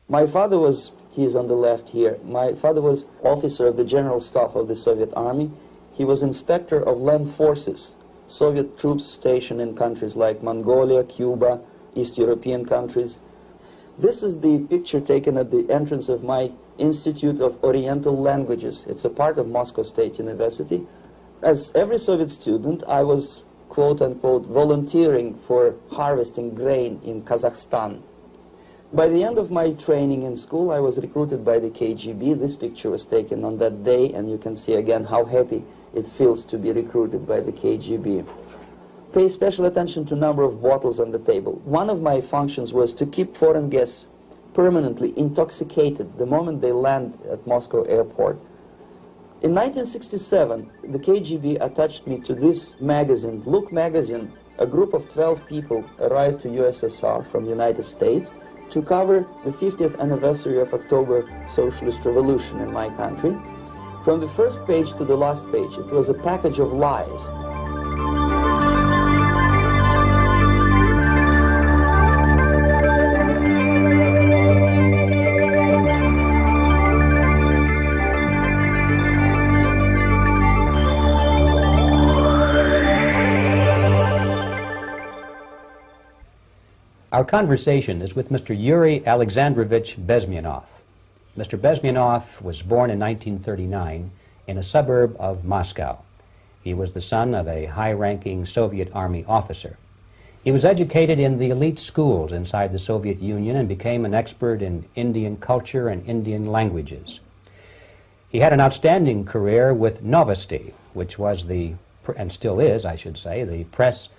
My father was, he's on the left here, my father was officer of the General Staff of the Soviet Army. He was inspector of land forces, Soviet troops stationed in countries like Mongolia, Cuba, East European countries. This is the picture taken at the entrance of my Institute of Oriental Languages. It's a part of Moscow State University. As every Soviet student, I was, quote-unquote, volunteering for harvesting grain in Kazakhstan. By the end of my training in school, I was recruited by the KGB. This picture was taken on that day, and you can see again how happy it feels to be recruited by the KGB. Pay special attention to number of bottles on the table. One of my functions was to keep foreign guests permanently intoxicated the moment they land at Moscow airport. In 1967, the KGB attached me to this magazine, Look magazine. A group of 12 people arrived to USSR from United States to cover the 50th anniversary of October Socialist Revolution in my country. From the first page to the last page, it was a package of lies. Our conversation is with Mr. Yuri Alexandrovich Bezmenov. Mr. Bezmenov was born in 1939 in a suburb of Moscow. He was the son of a high-ranking Soviet Army officer. He was educated in the elite schools inside the Soviet Union and became an expert in Indian culture and Indian languages. He had an outstanding career with Novosti, which was the, and still is, I should say, the press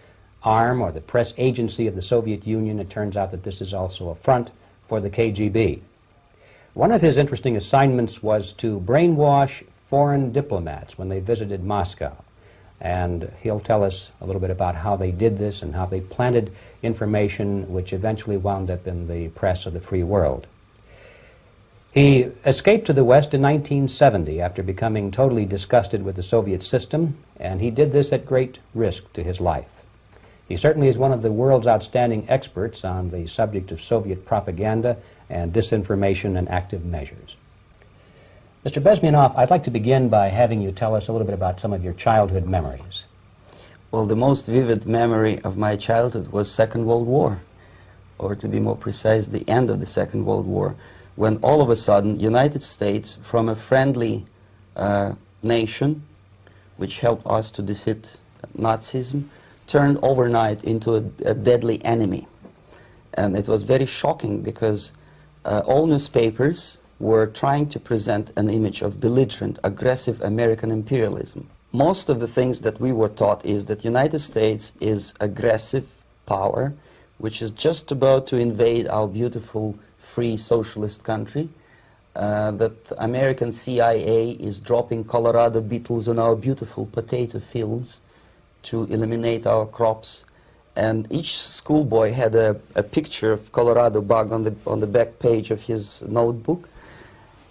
arm or the press agency of the Soviet Union. It turns out that this is also a front for the KGB. One of his interesting assignments was to brainwash foreign diplomats when they visited Moscow. And he'll tell us a little bit about how they did this and how they planted information which eventually wound up in the press of the free world. He escaped to the West in 1970 after becoming totally disgusted with the Soviet system, and he did this at great risk to his life. He certainly is one of the world's outstanding experts on the subject of Soviet propaganda and disinformation and active measures. Mr. Bezmenov, I'd like to begin by having you tell us a little bit about some of your childhood memories. Well, the most vivid memory of my childhood was Second World War, or to be more precise, the end of the Second World War, when all of a sudden United States, from a friendly nation, which helped us to defeat Nazism, turned overnight into a deadly enemy. And it was very shocking because all newspapers were trying to present an image of belligerent, aggressive American imperialism. Most of the things that we were taught is that United States is aggressive power, which is just about to invade our beautiful, free, socialist country, that American CIA is dropping Colorado beetles on our beautiful potato fields to eliminate our crops, and each schoolboy had a picture of Colorado bug on the back page of his notebook,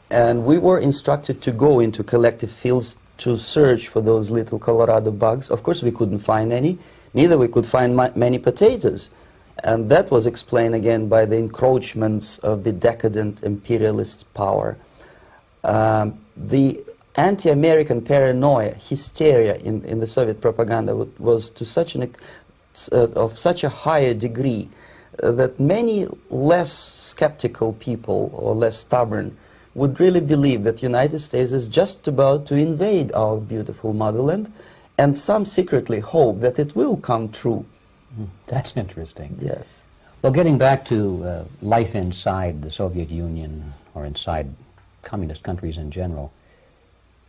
and we were instructed to go into collective fields to search for those little Colorado bugs. Of course we couldn't find any, neither we could find many potatoes, and that was explained again by the encroachments of the decadent imperialist power. The anti-American paranoia, hysteria in the Soviet propaganda was to such of such a higher degree that many less skeptical people or less stubborn would really believe that United States is just about to invade our beautiful motherland, and some secretly hope that it will come true. That's interesting. Yes. Well, getting back to life inside the Soviet Union or inside communist countries in general,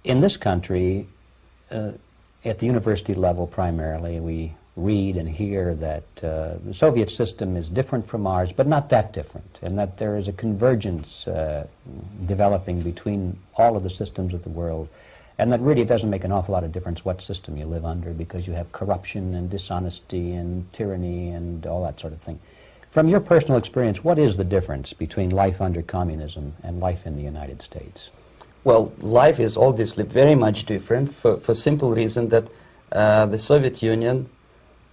in this country, at the university level primarily, we read and hear that the Soviet system is different from ours, but not that different, and that there is a convergence developing between all of the systems of the world, and that really it doesn't make an awful lot of difference what system you live under, because you have corruption and dishonesty and tyranny and all that sort of thing. From your personal experience, what is the difference between life under communism and life in the United States? Well, life is obviously very much different for simple reason that the Soviet Union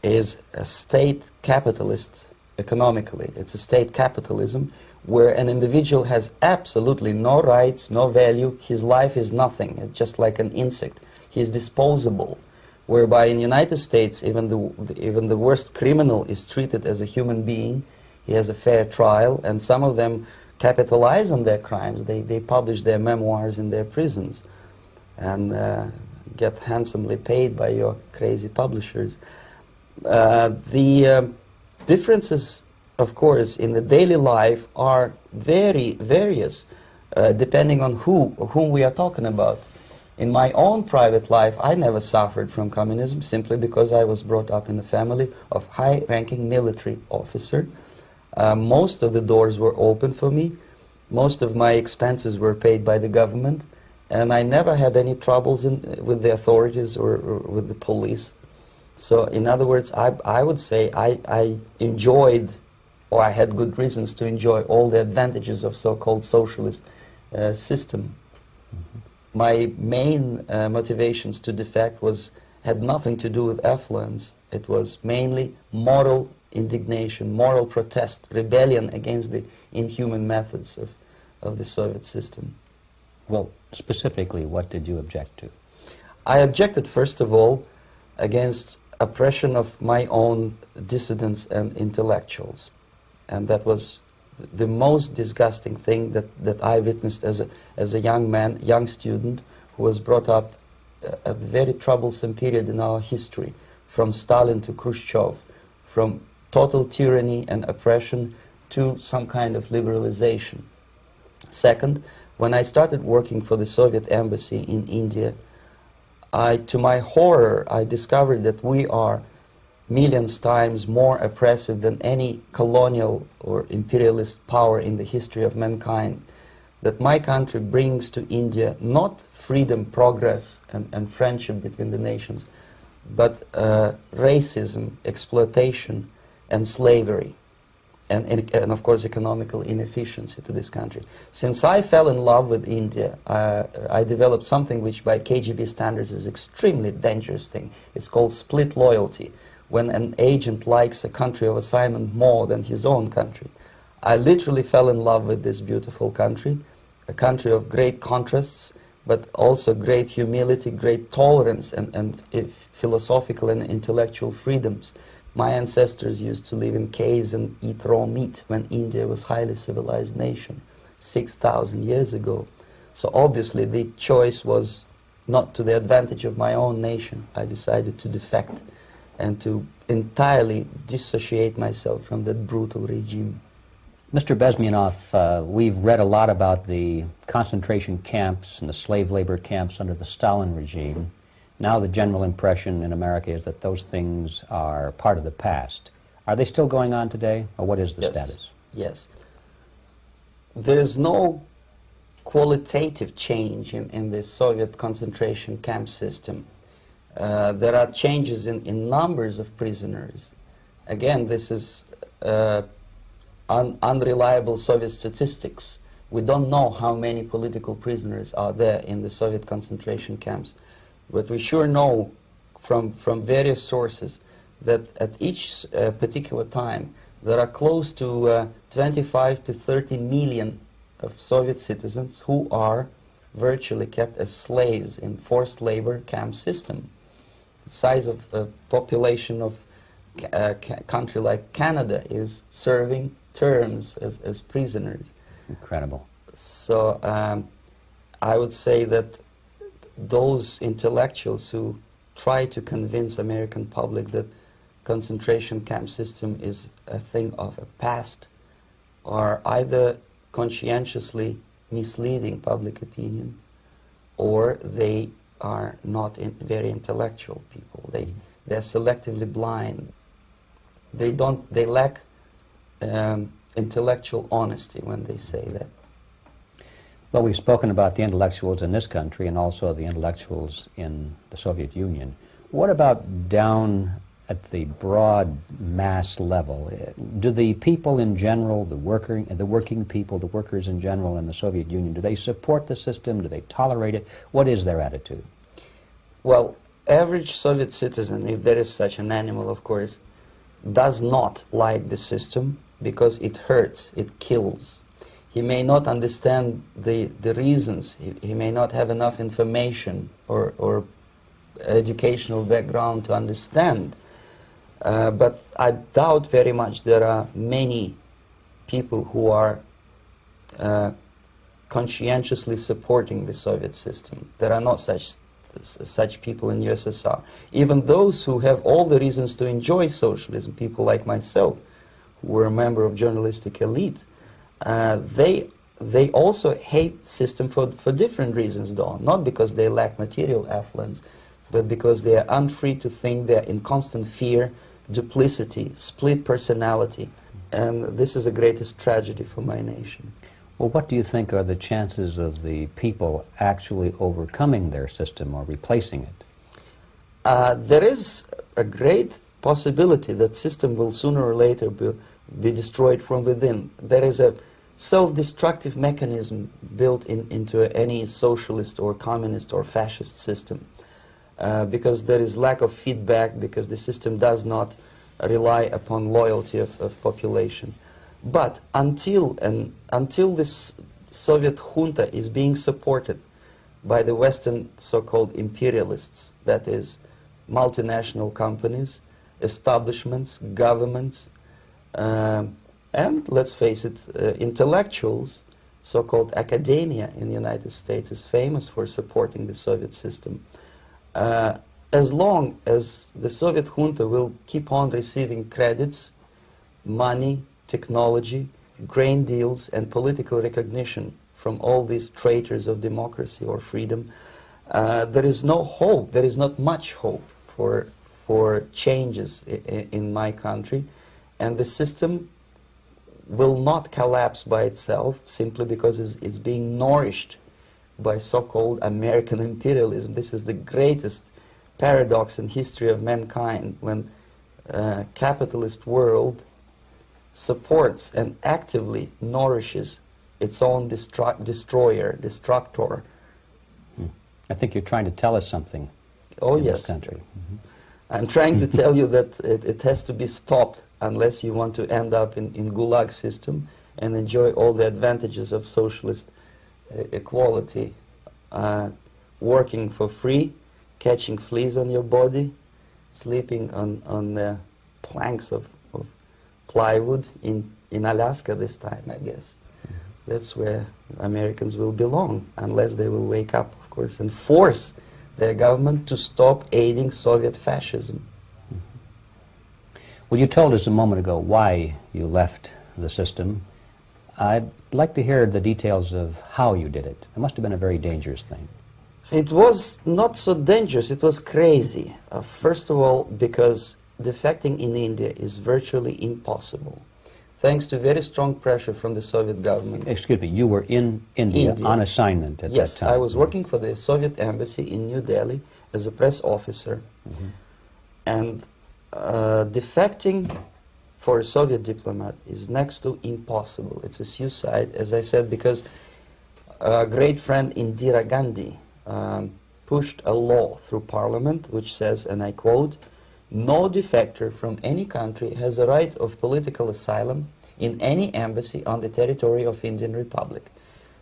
is a state capitalist economically. It's a state capitalism where an individual has absolutely no rights, no value, his life is nothing, it's just like an insect. He is disposable, whereby in the United States even the worst criminal is treated as a human being, he has a fair trial, and some of them capitalize on their crimes. They publish their memoirs in their prisons and get handsomely paid by your crazy publishers. The differences, of course, in the daily life are very various, depending on whom we are talking about. In my own private life, I never suffered from communism simply because I was brought up in a family of high-ranking military officer. Most of the doors were open for me. Most of my expenses were paid by the government, and I never had any troubles with the authorities or with the police. So, in other words, I would say I enjoyed, or I had good reasons to enjoy, all the advantages of so-called socialist system. Mm-hmm. My main motivations to defect had nothing to do with affluence. It was mainly moral indignation, moral protest, rebellion against the inhuman methods of the Soviet system. Well, specifically, what did you object to? I objected, first of all, against oppression of my own dissidents and intellectuals. And that was the most disgusting thing that I witnessed as a young man, young student, who was brought up at a very troublesome period in our history, from Stalin to Khrushchev, from total tyranny and oppression to some kind of liberalization. Second, when I started working for the Soviet embassy in India, to my horror, I discovered that we are millions times more oppressive than any colonial or imperialist power in the history of mankind. That my country brings to India not freedom, progress, and friendship between the nations, but racism, exploitation, and slavery, and of course economical inefficiency to this country. Since I fell in love with India, I developed something which by KGB standards is extremely dangerous thing. It's called split loyalty, when an agent likes a country of assignment more than his own country. I literally fell in love with this beautiful country, a country of great contrasts, but also great humility, great tolerance, and philosophical and intellectual freedoms. My ancestors used to live in caves and eat raw meat when India was a highly civilized nation 6,000 years ago. So obviously the choice was not to the advantage of my own nation. I decided to defect and to entirely dissociate myself from that brutal regime. Mr. Bezmenov, we've read a lot about the concentration camps and the slave labor camps under the Stalin regime. Now the general impression in America is that those things are part of the past. Are they still going on today, or what is the status? Yes. There's no qualitative change in the Soviet concentration camp system. There are changes in numbers of prisoners. Again, this is unreliable Soviet statistics. We don't know how many political prisoners are there in the Soviet concentration camps. But we sure know from various sources that at each particular time there are close to 25 to 30 million of Soviet citizens who are virtually kept as slaves in forced labor camp system. The size of the population of a country like Canada is serving terms as prisoners. Incredible. So I would say that those intellectuals who try to convince American public that concentration camp system is a thing of a past are either conscientiously misleading public opinion, or they are not very intellectual people. They're selectively blind. They lack intellectual honesty when they say that. Well, we've spoken about the intellectuals in this country and also the intellectuals in the Soviet Union. What about down at the broad mass level? Do the people in general, the working people, the workers in general in the Soviet Union, do they support the system? Do they tolerate it? What is their attitude? Well, average Soviet citizen, if there is such an animal, of course, does not like the system because it hurts, it kills. he may not understand the reasons, he may not have enough information or educational background to understand. But I doubt very much there are many people who are conscientiously supporting the Soviet system. There are not such people in USSR. Even those who have all the reasons to enjoy socialism, people like myself, who were a member of journalistic elite, they also hate system for different reasons, though. Not because they lack material affluence, but because they are unfree to think, they are in constant fear, duplicity, split personality. And this is the greatest tragedy for my nation. Well, what do you think are the chances of the people actually overcoming their system or replacing it? There is a great possibility that system will sooner or later be destroyed from within. There is a self-destructive mechanism built into any socialist or communist or fascist system, because there is lack of feedback, because the system does not rely upon loyalty of population. But until this Soviet junta is being supported by the Western so-called imperialists, that is, multinational companies, establishments, governments, and let's face it, intellectuals, so-called academia in the United States is famous for supporting the Soviet system. As long as the Soviet junta will keep on receiving credits, money, technology, grain deals, and political recognition from all these traitors of democracy or freedom, there is no hope, there is not much hope for changes in my country, and the system will not collapse by itself simply because it's being nourished by so-called American imperialism. This is the greatest paradox in history of mankind, when capitalist world supports and actively nourishes its own destroyer, destructor. I think you're trying to tell us something. Oh, in yes. This country. Mm-hmm. I'm trying to tell you that it has to be stopped unless you want to end up in Gulag system and enjoy all the advantages of socialist equality. Working for free, catching fleas on your body, sleeping on the planks of plywood in Alaska this time, I guess. That's where Americans will belong, unless they will wake up, of course, and force their government to stop aiding Soviet fascism. Well, you told us a moment ago why you left the system. I'd like to hear the details of how you did it. It must have been a very dangerous thing. It was not so dangerous, it was crazy. First of all, because defecting in India is virtually impossible, thanks to very strong pressure from the Soviet government. Excuse me, you were in India on assignment at that time. Yes, I was working for the Soviet embassy in New Delhi as a press officer. Mm-hmm. And defecting for a Soviet diplomat is next to impossible. It's a suicide, as I said, because a great friend Indira Gandhi pushed a law through parliament which says, and I quote, "No defector from any country has a right of political asylum in any embassy on the territory of Indian Republic,"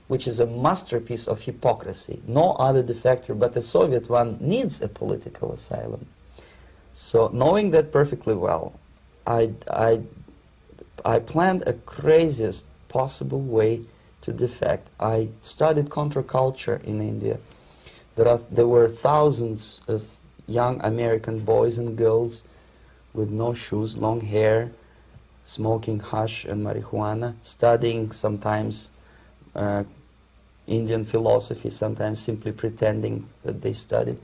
which is a masterpiece of hypocrisy. No other defector but the Soviet one needs a political asylum. So, knowing that perfectly well, I planned a craziest possible way to defect. I studied counterculture in India. There were thousands of young American boys and girls with no shoes, long hair, smoking hash and marijuana, studying sometimes Indian philosophy, sometimes simply pretending that they studied.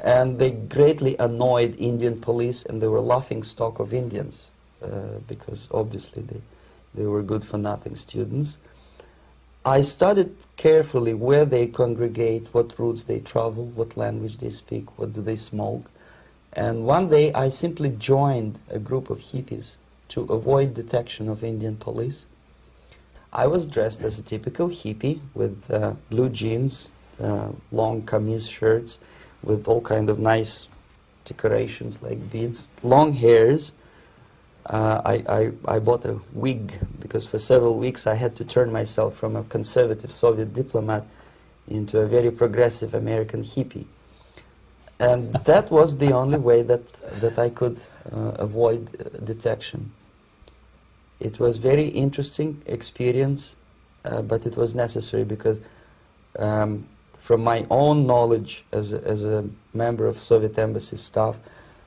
And they greatly annoyed Indian police, and they were laughing stock of Indians because obviously they were good-for-nothing students. I studied carefully where they congregate, what routes they travel, what language they speak, what do they smoke. And one day I simply joined a group of hippies to avoid detection of Indian police. I was dressed as a typical hippie with blue jeans, long kameez shirts, with all kind of nice decorations like beads, long hairs. I bought a wig because for several weeks I had to turn myself from a conservative Soviet diplomat into a very progressive American hippie. And that was the only way that I could avoid detection. It was very interesting experience, but it was necessary because from my own knowledge as a member of Soviet embassy staff,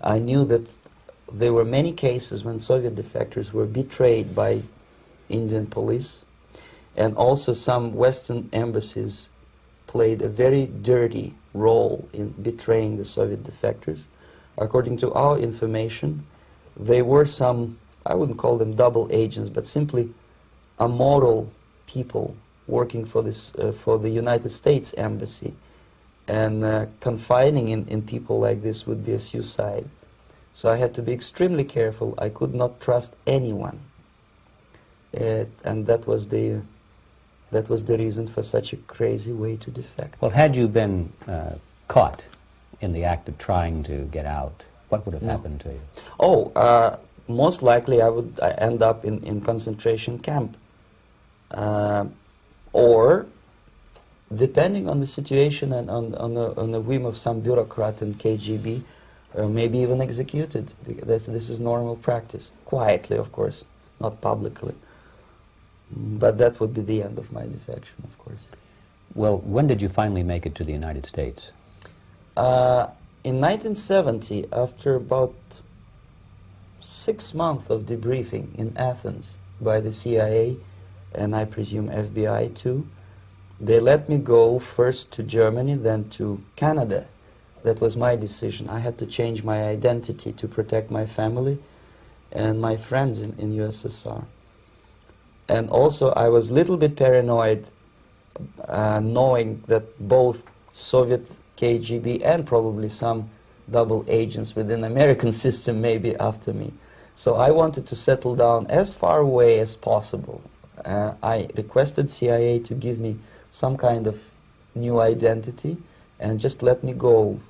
I knew that there were many cases when Soviet defectors were betrayed by Indian police, and also some Western embassies played a very dirty role in betraying the Soviet defectors. According to our information, they were some, I wouldn't call them double agents, but simply amoral people working for this for the United States embassy, and confiding in people like this would be a suicide. So I had to be extremely careful. I could not trust anyone, and that was the reason for such a crazy way to defect. Well, had you been caught in the act of trying to get out, what would have happened to you? Oh, most likely I would end up in concentration camp, or, depending on the situation and on the whim of some bureaucrat in KGB, maybe even executed. This is normal practice, quietly, of course, not publicly. But that would be the end of my defection, of course. Well, when did you finally make it to the United States? In 1970, after about 6 months of debriefing in Athens by the CIA, and I presume FBI too, they let me go first to Germany, then to Canada. That was my decision. I had to change my identity to protect my family and my friends in USSR. And also I was a little bit paranoid, knowing that both Soviet KGB and probably some double agents within the American system may be after me. So I wanted to settle down as far away as possible. I requested CIA to give me some kind of new identity and just let me go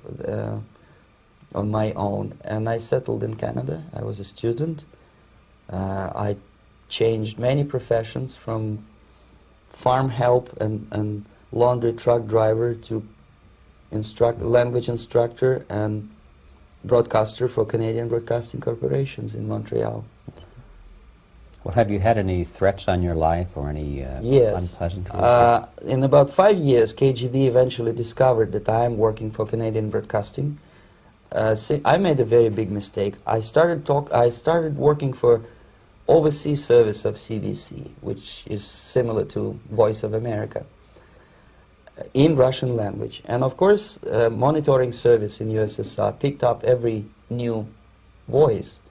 on my own. And I settled in Canada. I was a student. I changed many professions, from farm help and laundry truck driver to language instructor and broadcaster for Canadian Broadcasting Corporations in Montreal. Well, have you had any threats on your life or any yes. unpleasant In about 5 years, KGB eventually discovered that I am working for Canadian Broadcasting. I made a very big mistake. I started working for overseas service of CBC, which is similar to Voice of America, in Russian language. And of course, monitoring service in USSR picked up every new voice.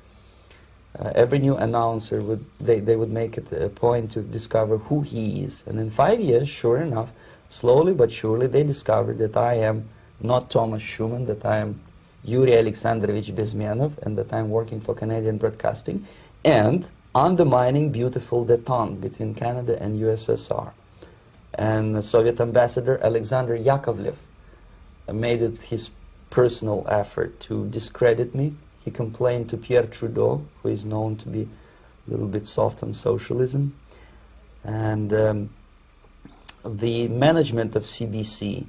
Every new announcer they would make it a point to discover who he is. And in 5 years, sure enough, slowly but surely, they discovered that I am not Thomas Schumann, that I am Yuri Alexandrovich Bezmenov, and that I'm working for Canadian Broadcasting, and undermining beautiful détente between Canada and USSR. And the Soviet ambassador Alexander Yakovlev made it his personal effort to discredit me. He complained to Pierre Trudeau, who is known to be a little bit soft on socialism. And the management of CBC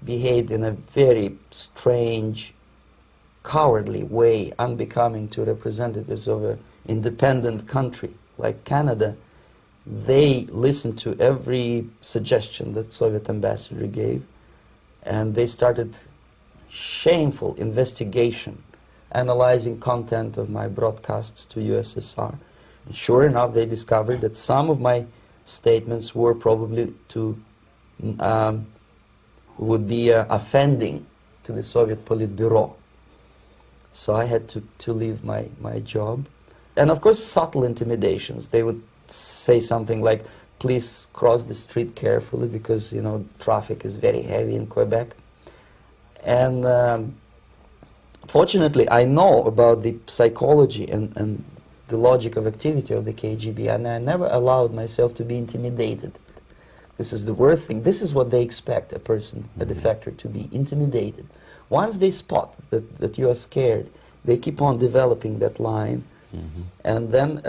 behaved in a very strange, cowardly way, unbecoming to representatives of an independent country like Canada. They listened to every suggestion that Soviet ambassador gave, and they started shameful investigation, analyzing content of my broadcasts to USSR. And sure enough, they discovered that some of my statements were probably would be offending to the Soviet Politburo. So I had to leave my job. And of course, subtle intimidations. They would say something like, please cross the street carefully because, you know, traffic is very heavy in Quebec. And fortunately, I know about the psychology and the logic of activity of the KGB, and I never allowed myself to be intimidated. This is the worst thing. This is what they expect a person, a defector, to be intimidated. Once they spot that you are scared, they keep on developing that line, And then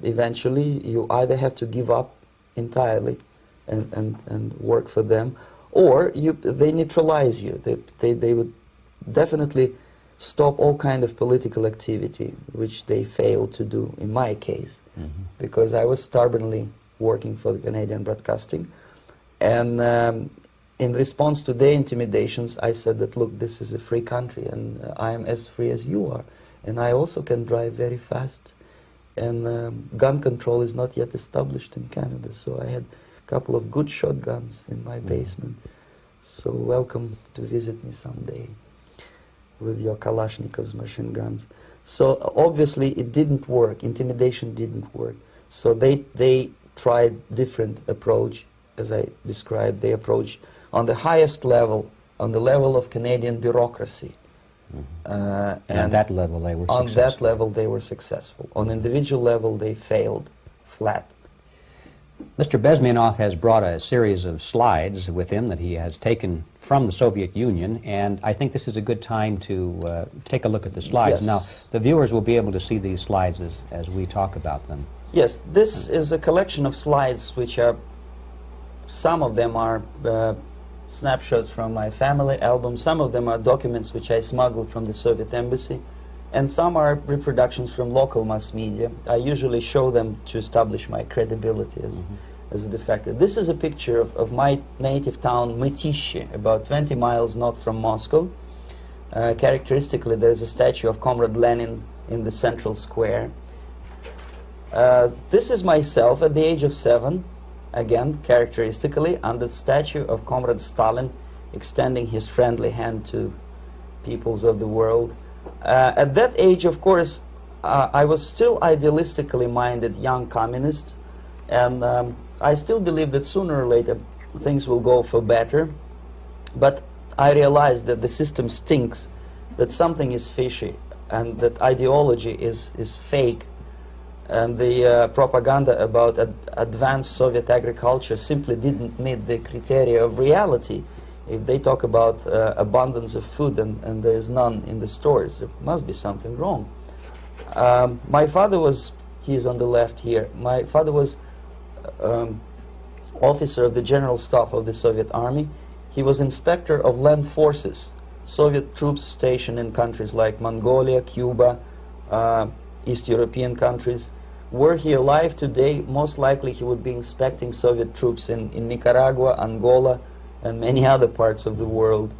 eventually you either have to give up entirely and work for them, or they neutralize you. They would definitely stop all kind of political activity, which they failed to do in my case, because I was stubbornly working for the Canadian Broadcasting. And in response to their intimidations, I said that, look, this is a free country, and I am as free as you are. And I also can drive very fast. And gun control is not yet established in Canada, so I had a couple of good shotguns in my basement. So welcome to visit me someday with your Kalashnikov's machine guns. So obviously it didn't work. Intimidation didn't work. So they tried different approach, as I described. They approached on the highest level, on the level of Canadian bureaucracy. And at that level they were successful. On that level they were successful. On individual level they failed flat. Mr. Bezmenov has brought a series of slides with him that he has taken from the Soviet Union, and I think this is a good time to take a look at the slides. Yes. Now, the viewers will be able to see these slides as we talk about them. Yes, this is a collection of slides which are, some of them are snapshots from my family album, some of them are documents which I smuggled from the Soviet embassy, and some are reproductions from local mass media. I usually show them to establish my credibility as a defector. This is a picture of my native town, Mytishi, about 20 miles north from Moscow. Characteristically, there's a statue of Comrade Lenin in the central square. This is myself at the age of 7, again, characteristically, under the statue of Comrade Stalin, extending his friendly hand to peoples of the world. At that age, of course, I was still idealistically minded young communist, and I still believe that sooner or later things will go for better. But I realized that the system stinks, that something is fishy, and that ideology is fake. And the propaganda about advanced Soviet agriculture simply didn't meet the criteria of reality. If they talk about abundance of food and there is none in the stores, there must be something wrong. My father was, he is on the left here, my father was officer of the General Staff of the Soviet Army. He was inspector of land forces, Soviet troops stationed in countries like Mongolia, Cuba, East European countries. Were he alive today, most likely he would be inspecting Soviet troops in Nicaragua, Angola, and many other parts of the world.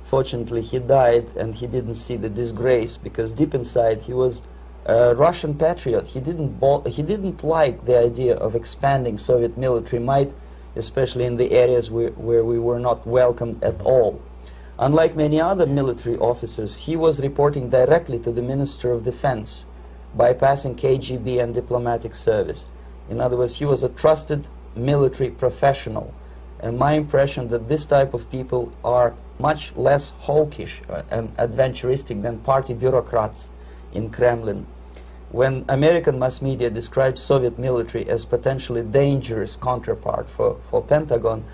Fortunately, he died and he didn't see the disgrace, because deep inside he was a Russian patriot. He didn't like the idea of expanding Soviet military might, especially in the areas where we were not welcomed at all. Unlike many other military officers, he was reporting directly to the Minister of Defense, bypassing KGB and diplomatic service. In other words, he was a trusted military professional. And my impression that this type of people are much less hawkish and adventuristic than party bureaucrats in Kremlin. When American mass media describes Soviet military as potentially dangerous counterpart for Pentagon,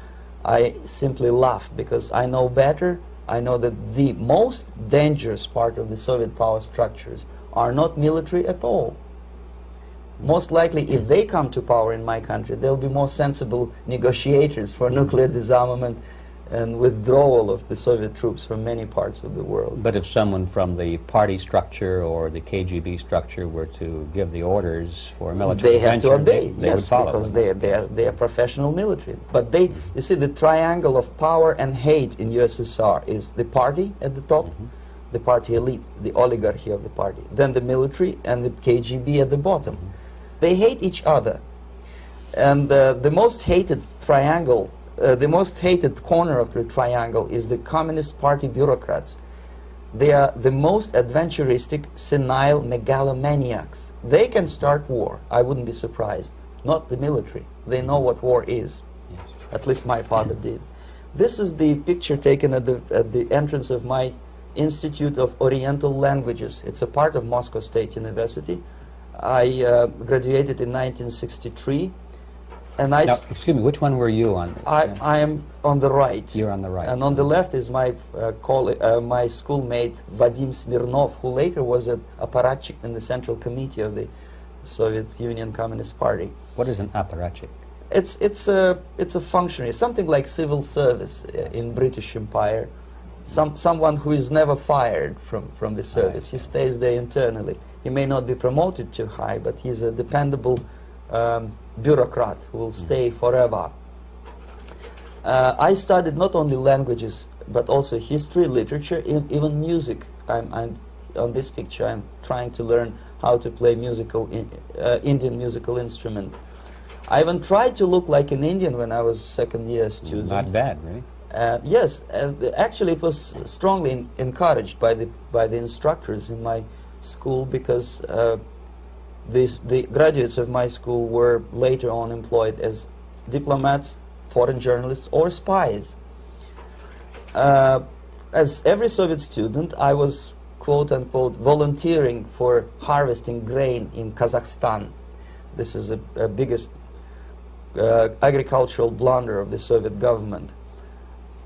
I simply laugh, because I know better. I know that the most dangerous part of the Soviet power structures are not military at all. Most likely, if they come to power in my country, they'll be more sensible negotiators for nuclear disarmament and withdrawal of the Soviet troops from many parts of the world. But if someone from the party structure or the KGB structure were to give the orders for a military intervention, they have to obey, they would follow, because they are professional military. But they, you see, the triangle of power and hate in USSR is the party at the top, the party elite, the oligarchy of the party, then the military and the KGB at the bottom. They hate each other, and the most hated triangle, the most hated corner of the triangle is the Communist Party bureaucrats. They are the most adventuristic, senile megalomaniacs. They can start war, I wouldn't be surprised. Not the military. They know what war is. Yes. At least my father did. This is the picture taken at the entrance of my Institute of Oriental Languages. It's a part of Moscow State University. I graduated in 1963. And now, excuse me, which one were you on? I am on the right. You're on the right. And on the left is my my schoolmate Vadim Smirnov, who later was an apparatchik in the Central Committee of the Soviet Union Communist Party. What is an apparatchik? It's a functionary, something like civil service in British Empire. Someone who is never fired from the service. He stays there internally. He may not be promoted too high, but he's a dependable bureaucrat who will stay forever. I studied not only languages, but also history, literature, even music. I'm on this picture, I'm trying to learn how to play Indian musical instrument. I even tried to look like an Indian when I was second-year student. Not bad, really. Yes, actually it was strongly encouraged by the instructors in my school, because the graduates of my school were later on employed as diplomats, foreign journalists, or spies. As every Soviet student, I was quote-unquote volunteering for harvesting grain in Kazakhstan. This is the biggest agricultural blunder of the Soviet government.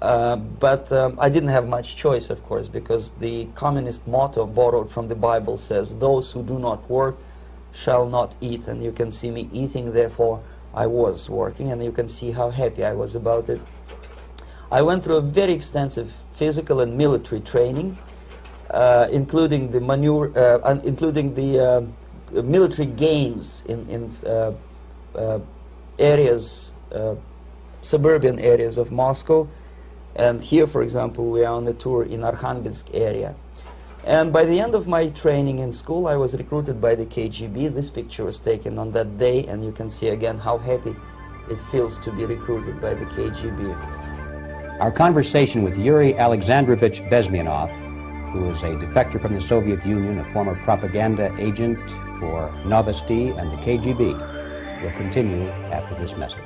But I didn't have much choice, of course, because the communist motto borrowed from the Bible says, "Those who do not work shall not eat." And you can see me eating, therefore I was working, and you can see how happy I was about it. I went through a very extensive physical and military training, including the military games in areas, suburban areas of Moscow. And here, for example, we are on a tour in Arkhangelsk area. And by the end of my training in school, I was recruited by the KGB. This picture was taken on that day, and you can see again how happy it feels to be recruited by the KGB. Our conversation with Yuri Alexandrovich Bezmenov, who is a defector from the Soviet Union, a former propaganda agent for Novosti and the KGB, will continue after this message.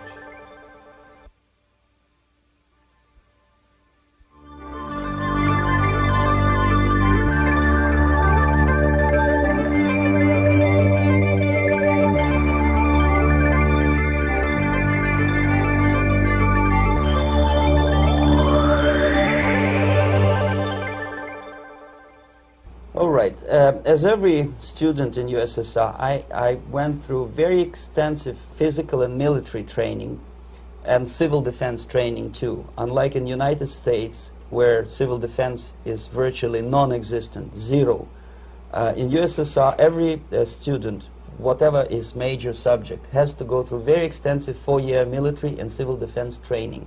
As every student in USSR, I went through very extensive physical and military training and civil defense training too. Unlike in the United States, where civil defense is virtually non-existent, zero. In USSR, every student, whatever his major subject, has to go through very extensive 4-year military and civil defense training.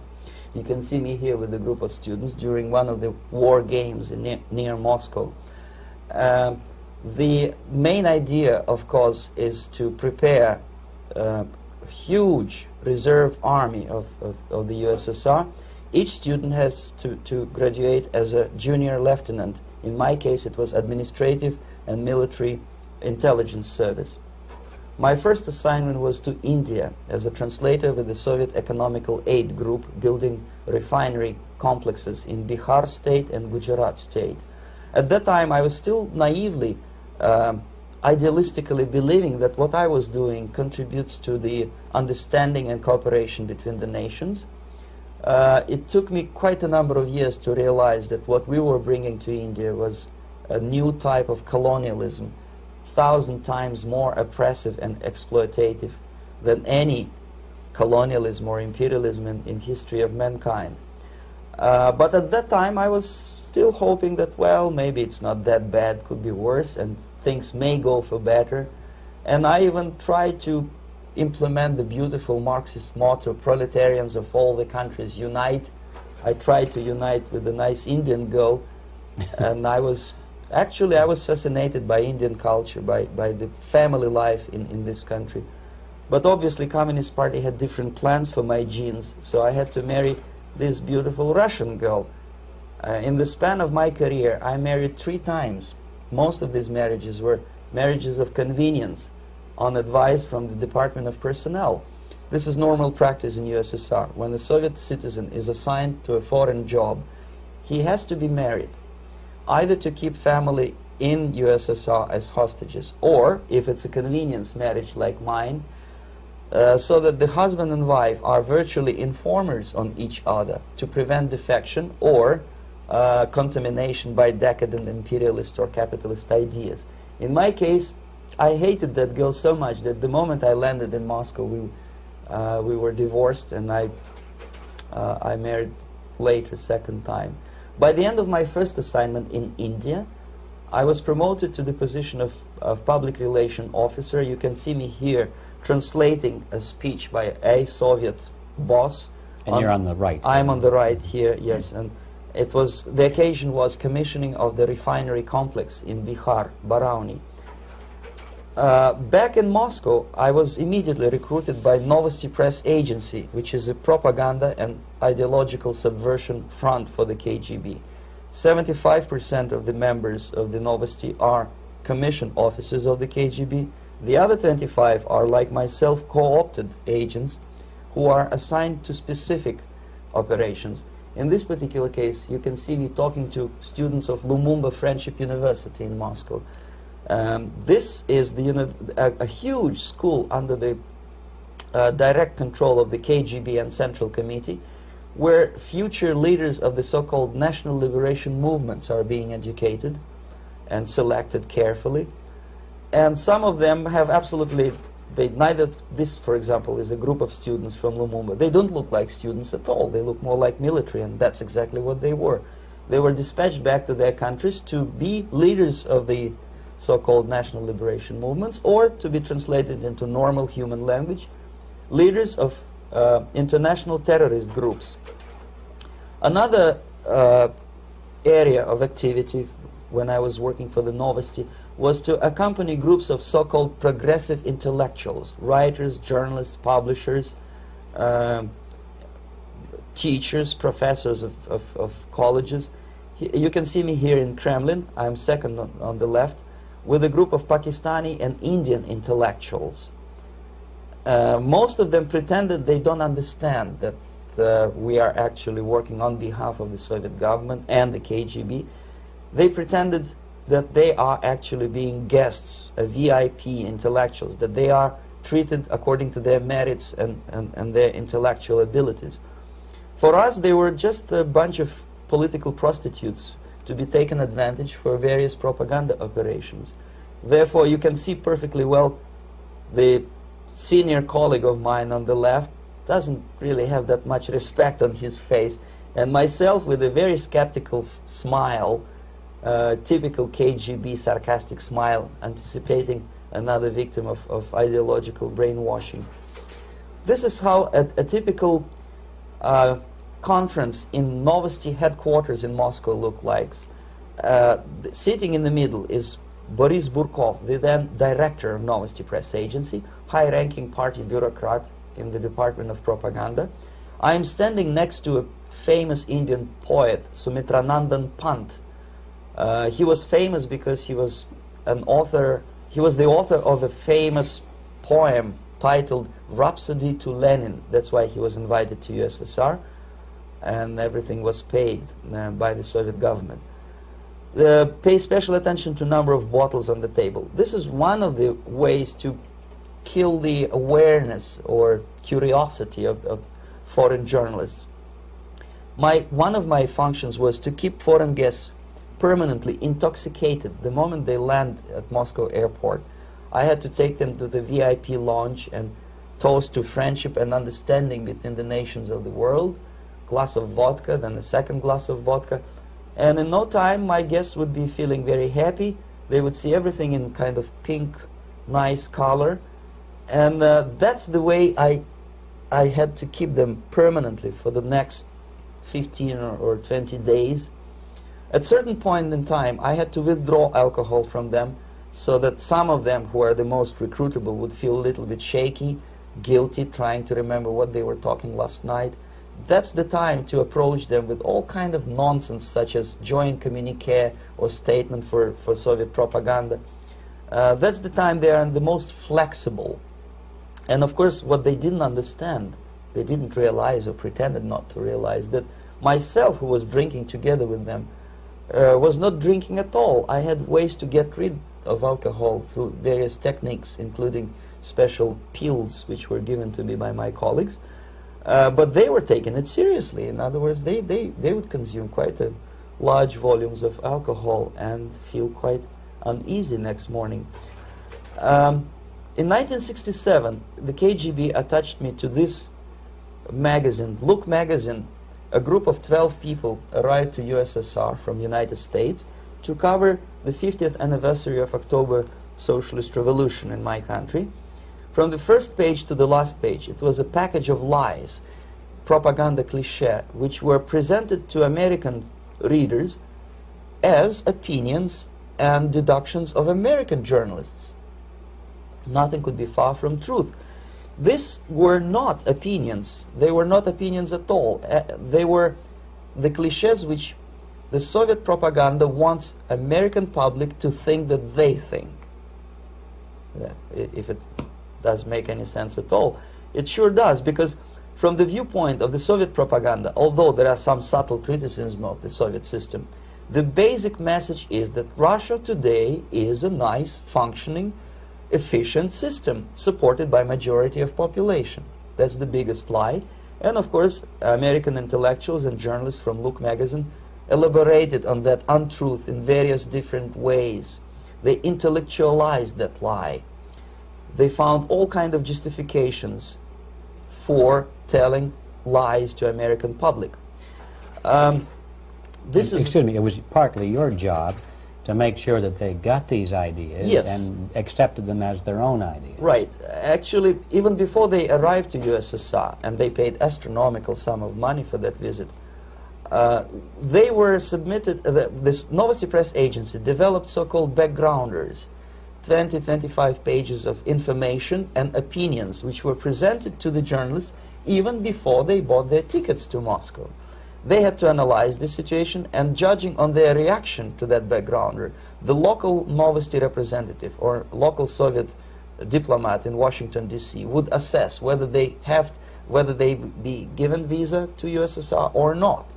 You can see me here with a group of students during one of the war games near Moscow. The main idea, of course, is to prepare a huge reserve army of the USSR. Each student has to graduate as a junior lieutenant. In my case, it was administrative and military intelligence service. My first assignment was to India as a translator with the Soviet Economical Aid Group, building refinery complexes in Bihar state and Gujarat state. At that time, I was still naively, idealistically believing that what I was doing contributes to the understanding and cooperation between the nations. It took me quite a number of years to realize that what we were bringing to India was a new type of colonialism, 1,000 times more oppressive and exploitative than any colonialism or imperialism in history of mankind. But at that time, I was still hoping that, well, maybe it's not that bad, could be worse, and things may go for better. And I even tried to implement the beautiful Marxist motto, "Proletarians of all the countries unite." I tried to unite with a nice Indian girl, and I was fascinated by Indian culture, by the family life in this country. But obviously, Communist Party had different plans for my genes, so I had to marry this beautiful Russian girl. In the span of my career, I married 3 times. Most of these marriages were marriages of convenience, on advice from the Department of Personnel. This is normal practice in USSR. When a Soviet citizen is assigned to a foreign job, he has to be married, either to keep family in USSR as hostages, or, if it's a convenience marriage like mine, so that the husband and wife are virtually informers on each other to prevent defection or contamination by decadent imperialist or capitalist ideas. In my case, I hated that girl so much that the moment I landed in Moscow, we were divorced, and I married later, second time. By the end of my first assignment in India, I was promoted to the position of public relation officer. You can see me here translating a speech by a Soviet boss. And you're on the right. I'm on the right here, yes. And it was, the occasion was commissioning of the refinery complex in Bihar, Barauni. Back in Moscow, I was immediately recruited by Novosti Press Agency, which is a propaganda and ideological subversion front for the KGB. 75% of the members of the Novosti are commissioned officers of the KGB. The other 25 are, like myself, co-opted agents who are assigned to specific operations. In this particular case, you can see me talking to students of Lumumba Friendship University in Moscow. This is a huge school under the direct control of the KGB and Central Committee, where future leaders of the so-called national liberation movements are being educated and selected carefully. And some of them have absolutely, this, for example, is a group of students from Lumumba. They don't look like students at all. They look more like military, and that's exactly what they were. They were dispatched back to their countries to be leaders of the so-called national liberation movements, or to be translated into normal human language, leaders of international terrorist groups. Another area of activity when I was working for the Novosti was to accompany groups of so-called progressive intellectuals, writers, journalists, publishers, teachers, professors of colleges. You can see me here in Kremlin. I'm second on the left, with a group of Pakistani and Indian intellectuals. Most of them pretended they don't understand that we are actually working on behalf of the Soviet government and the KGB. They pretended that they are actually being guests, VIP intellectuals, that they are treated according to their merits and their intellectual abilities. For us, they were just a bunch of political prostitutes to be taken advantage for various propaganda operations. Therefore, you can see perfectly well the senior colleague of mine on the left doesn't really have that much respect on his face, and myself with a very skeptical smile, typical KGB sarcastic smile, anticipating another victim of ideological brainwashing. This is how a typical conference in Novosti headquarters in Moscow looked like. Sitting in the middle is Boris Burkov, the then director of Novosti Press Agency, high-ranking party bureaucrat in the Department of Propaganda. I am standing next to a famous Indian poet, Sumitranandan Pant. He was famous because he was an author. He was the author of a famous poem titled Rhapsody to Lenin. That's why he was invited to USSR, and everything was paid by the Soviet government. Pay special attention to number of bottles on the table. This is one of the ways to kill the awareness or curiosity of foreign journalists. One of my functions was to keep foreign guests permanently intoxicated the moment they land at Moscow airport. I had to take them to the VIP lounge and toast to friendship and understanding between the nations of the world. Glass of vodka, then a second glass of vodka. And in no time, my guests would be feeling very happy. They would see everything in kind of pink, nice color. And that's the way I had to keep them permanently for the next 15 or 20 days. At a certain point in time, I had to withdraw alcohol from them so that some of them who are the most recruitable would feel a little bit shaky, guilty, trying to remember what they were talking last night. That's the time to approach them with all kind of nonsense, such as joint communique or statement for Soviet propaganda. That's the time they are the most flexible. And of course, what they didn't understand, they didn't realize or pretended not to realize, that myself, who was drinking together with them, was not drinking at all. I had ways to get rid of alcohol through various techniques, including special pills which were given to me by my colleagues. But they were taking it seriously. In other words, they would consume quite large volumes of alcohol and feel quite uneasy next morning. In 1967, the KGB attached me to this magazine, Look magazine. A group of 12 people arrived to USSR from United States to cover the 50th anniversary of October Socialist Revolution in my country. From the first page to the last page, it was a package of lies, propaganda cliché, which were presented to American readers as opinions and deductions of American journalists. Nothing could be far from truth. These were not opinions. They were not opinions at all. They were the clichés which the Soviet propaganda wants American public to think that they think. If it does make any sense at all. It sure does, because from the viewpoint of the Soviet propaganda, although there are some subtle criticism of the Soviet system, the basic message is that Russia today is a nice, functioning, efficient system supported by majority of population. That's the biggest lie. And of course, American intellectuals and journalists from Look magazine elaborated on that untruth in various different ways. They intellectualized that lie. They found all kinds of justifications for telling lies to American public. Excuse me, it was partly your job to make sure that they got these ideas, yes, and accepted them as their own ideas. Right. Actually, even before they arrived to USSR, and they paid astronomical sum of money for that visit, they were submitted, this Novosti Press agency developed so-called backgrounders, 20-25 pages of information and opinions which were presented to the journalists even before they bought their tickets to Moscow. They had to analyze the situation, and judging on their reaction to that backgrounder, the local Novosti representative or local Soviet diplomat in Washington, D.C. would assess whether they be given visa to USSR or not.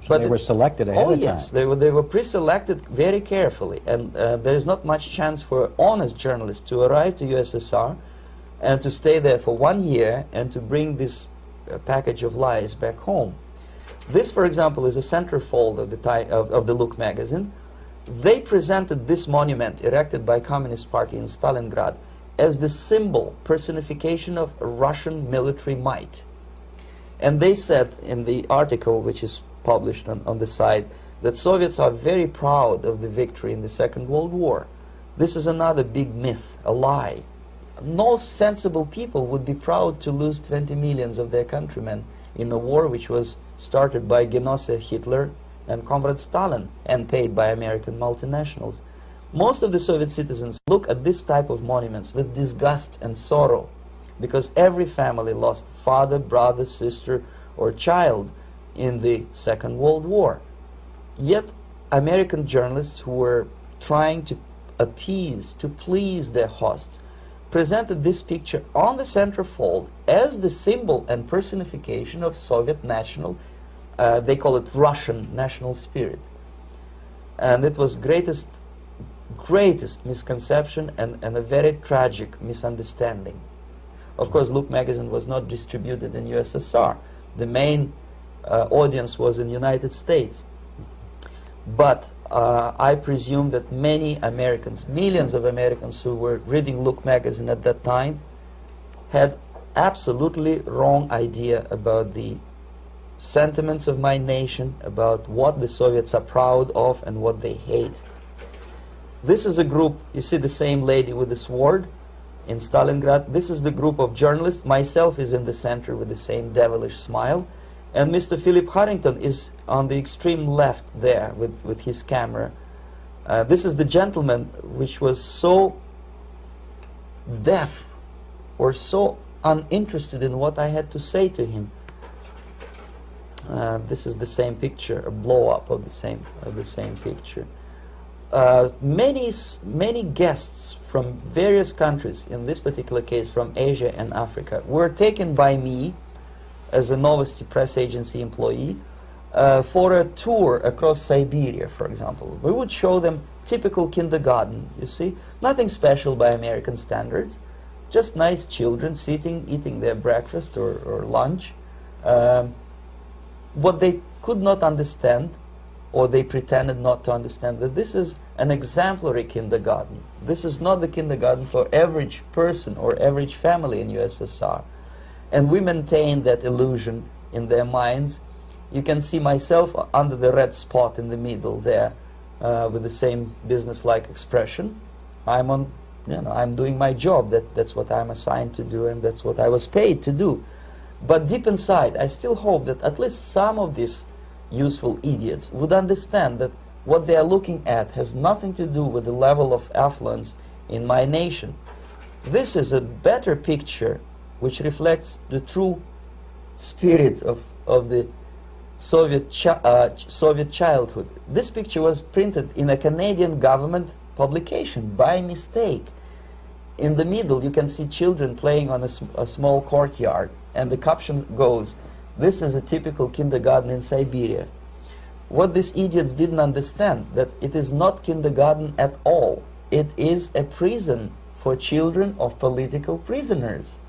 So but they were selected ahead of time. Oh yes, they were pre-selected very carefully, and there is not much chance for honest journalists to arrive to USSR and to stay there for 1 year and to bring this package of lies back home. This, for example, is a centerfold of the Look magazine. They presented this monument erected by Communist Party in Stalingrad as the symbol, personification of Russian military might. And they said in the article, which is published on the site, that Soviets are very proud of the victory in the Second World War. This is another big myth, a lie. No sensible people would be proud to lose 20 millions of their countrymen in a war which was started by Genoese Hitler and Comrade Stalin and paid by American multinationals. Most of the Soviet citizens look at this type of monuments with disgust and sorrow, because every family lost father, brother, sister, or child in the Second World War. Yet American journalists who were trying to appease, to please their hosts, presented this picture on the centerfold as the symbol and personification of Soviet national, they call it Russian national spirit. And it was greatest misconception and a very tragic misunderstanding. Of course, Look magazine was not distributed in USSR. The main audience was in the United States. But I presume that many Americans, millions of Americans who were reading Look magazine at that time, had absolutely wrong idea about the sentiments of my nation, about what the Soviets are proud of and what they hate. This is a group, you see the same lady with the sword in Stalingrad. This is the group of journalists. Myself is in the center with the same devilish smile. And Mr. Philip Harrington is on the extreme left there with his camera. This is the gentleman which was so deaf or so uninterested in what I had to say to him. This is the same picture, a blow-up of the same picture. Many guests from various countries, in this particular case from Asia and Africa, were taken by me as a Novosti Press agency employee for a tour across Siberia, for example. We would show them typical kindergarten, you see, nothing special by American standards, just nice children sitting, eating their breakfast or lunch. What they could not understand, or they pretended not to understand, that this is an exemplary kindergarten. This is not the kindergarten for average person or average family in USSR. And we maintain that illusion in their minds. You can see myself under the red spot in the middle there, with the same business-like expression. I'm doing my job. That's what I'm assigned to do, and that's what I was paid to do. But deep inside, I still hope that at least some of these useful idiots would understand that what they are looking at has nothing to do with the level of affluence in my nation. This is a better picture which reflects the true spirit of the Soviet childhood. This picture was printed in a Canadian government publication by mistake. In the middle you can see children playing on a small courtyard, and the caption goes, "This is a typical kindergarten in Siberia." What these idiots didn't understand, that it is not kindergarten at all. It is a prison for children of political prisoners.